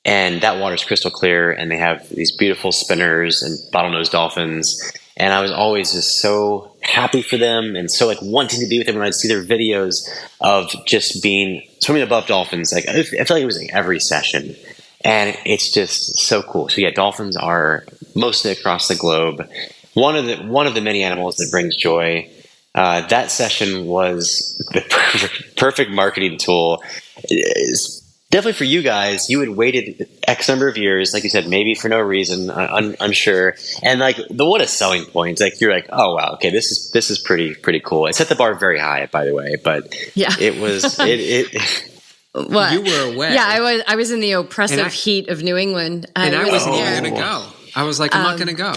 and that water's crystal clear, and they have these beautiful spinners and bottlenose dolphins. And I was always just so happy for them and so like wanting to be with them when I'd see their videos of just swimming above dolphins. Like I feel like it was like every session, and it's just so cool. So yeah, dolphins are mostly across the globe. One of the many animals that brings joy. That session was the perfect marketing tool. It's definitely for you guys. You had waited X number of years, like you said, maybe for no reason, unsure. And like what a selling point! Like you're like, oh wow, okay, this is pretty cool. It set the bar very high, by the way, but it was it. What? You were away. Yeah, I was in the oppressive heat of New England, and I wasn't even going to go. I was like, I'm not going to go.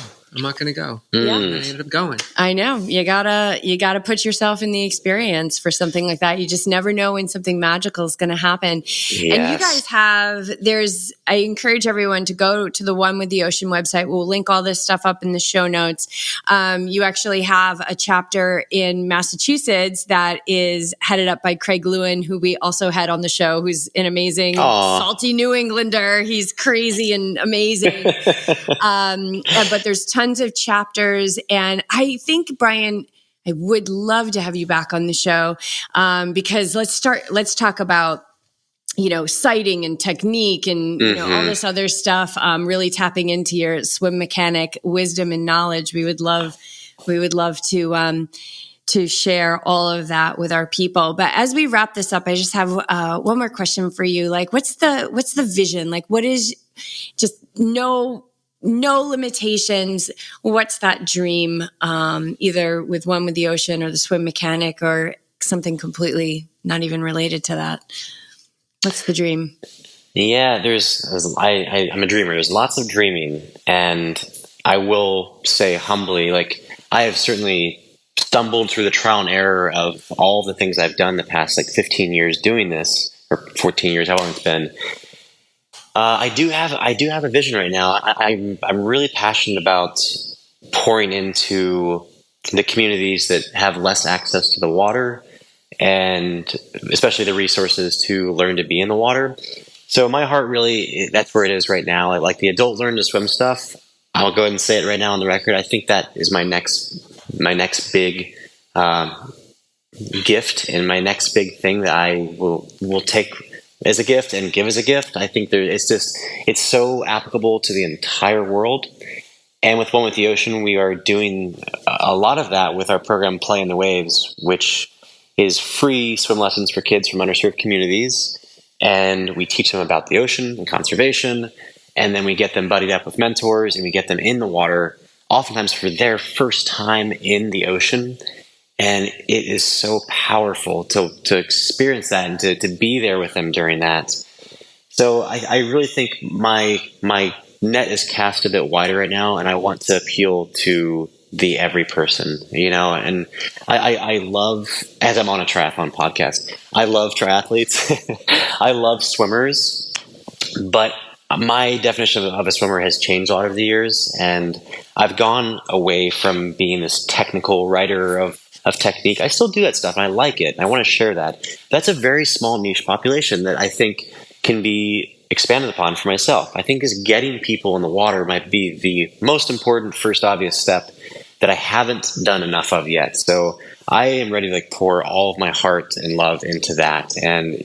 Yeah. And I ended up going. I know. You gotta put yourself in the experience for something like that. You just never know when something magical is going to happen. Yes. And you guys I encourage everyone to go to the One with the Ocean website. We'll link all this stuff up in the show notes. You actually have a chapter in Massachusetts that is headed up by Craig Lewin, who we also had on the show, who's an amazing, salty New Englander. He's crazy and amazing. But there's tons of chapters. And I think, Bryan, I would love to have you back on the show because let's talk about, sighting and technique and, all this other stuff, really tapping into your swim mechanic wisdom and knowledge. We would love to share all of that with our people. But as we wrap this up, I just have one more question for you. Like, what's the vision? Like, what is just no limitations? What's that dream? Either with the ocean or the swim mechanic or something completely not even related to that. What's the dream? Yeah, I'm a dreamer. There's lots of dreaming, and I will say humbly, like, I have certainly stumbled through the trial and error of all the things I've done the past 15 years doing this, or 14 years, how long it's been. I do have a vision right now. I'm really passionate about pouring into the communities that have less access to the water, and especially the resources to learn to be in the water. So my heart really, that's where it is right now. I like the adult learn to swim stuff. I'll go ahead and say it right now on the record. I think that is my next big gift, and my next big thing that I will take as a gift and give as a gift. I think it's so applicable to the entire world. And with One with the Ocean, we are doing a lot of that with our program Play in the Waves, which is free swim lessons for kids from underserved communities. And we teach them about the ocean and conservation. And then we get them buddied up with mentors, and we get them in the water, oftentimes for their first time in the ocean. And it is so powerful to experience that and to be there with them during that. So I really think my net is cast a bit wider right now, and I want to appeal to the every person, and I love, as I'm on a triathlon podcast, I love triathletes. I love swimmers, but my definition of a swimmer has changed a lot over the years, and I've gone away from being this technical writer of technique. I still do that stuff, and I like it, and I want to share that. That's a very small niche population that I think can be expanded upon for myself. I think is getting people in the water might be the most important first obvious step that I haven't done enough of yet. So I am ready to pour all of my heart and love into that. And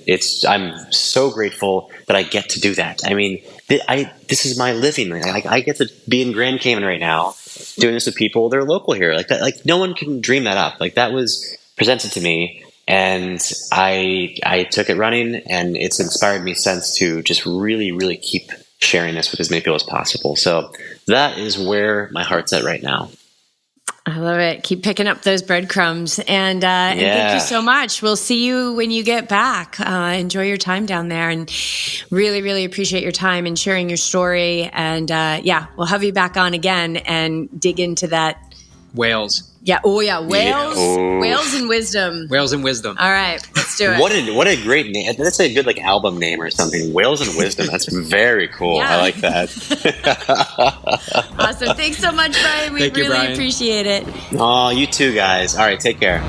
I'm so grateful that I get to do that. I mean, this is my living. I get to be in Grand Cayman right now doing this with people that are local here. Like that, no one can dream that up. Like that was presented to me, and I took it running, and it's inspired me since to just really, really keep sharing this with as many people as possible. So that is where my heart's at right now. I love it. Keep picking up those breadcrumbs. And thank you so much. We'll see you when you get back. Enjoy your time down there, and really, really appreciate your time and sharing your story. And we'll have you back on again and dig into that. Whales. Yeah. Oh, yeah. Whales. Yeah. Oh. Whales and wisdom. Whales and wisdom. All right. Let's do it. What a great name. That's a good album name or something. Whales and wisdom. That's very cool. Yeah. I like that. Awesome. Thanks so much, Bryan. We really appreciate it. Oh, you too, guys. All right. Take care.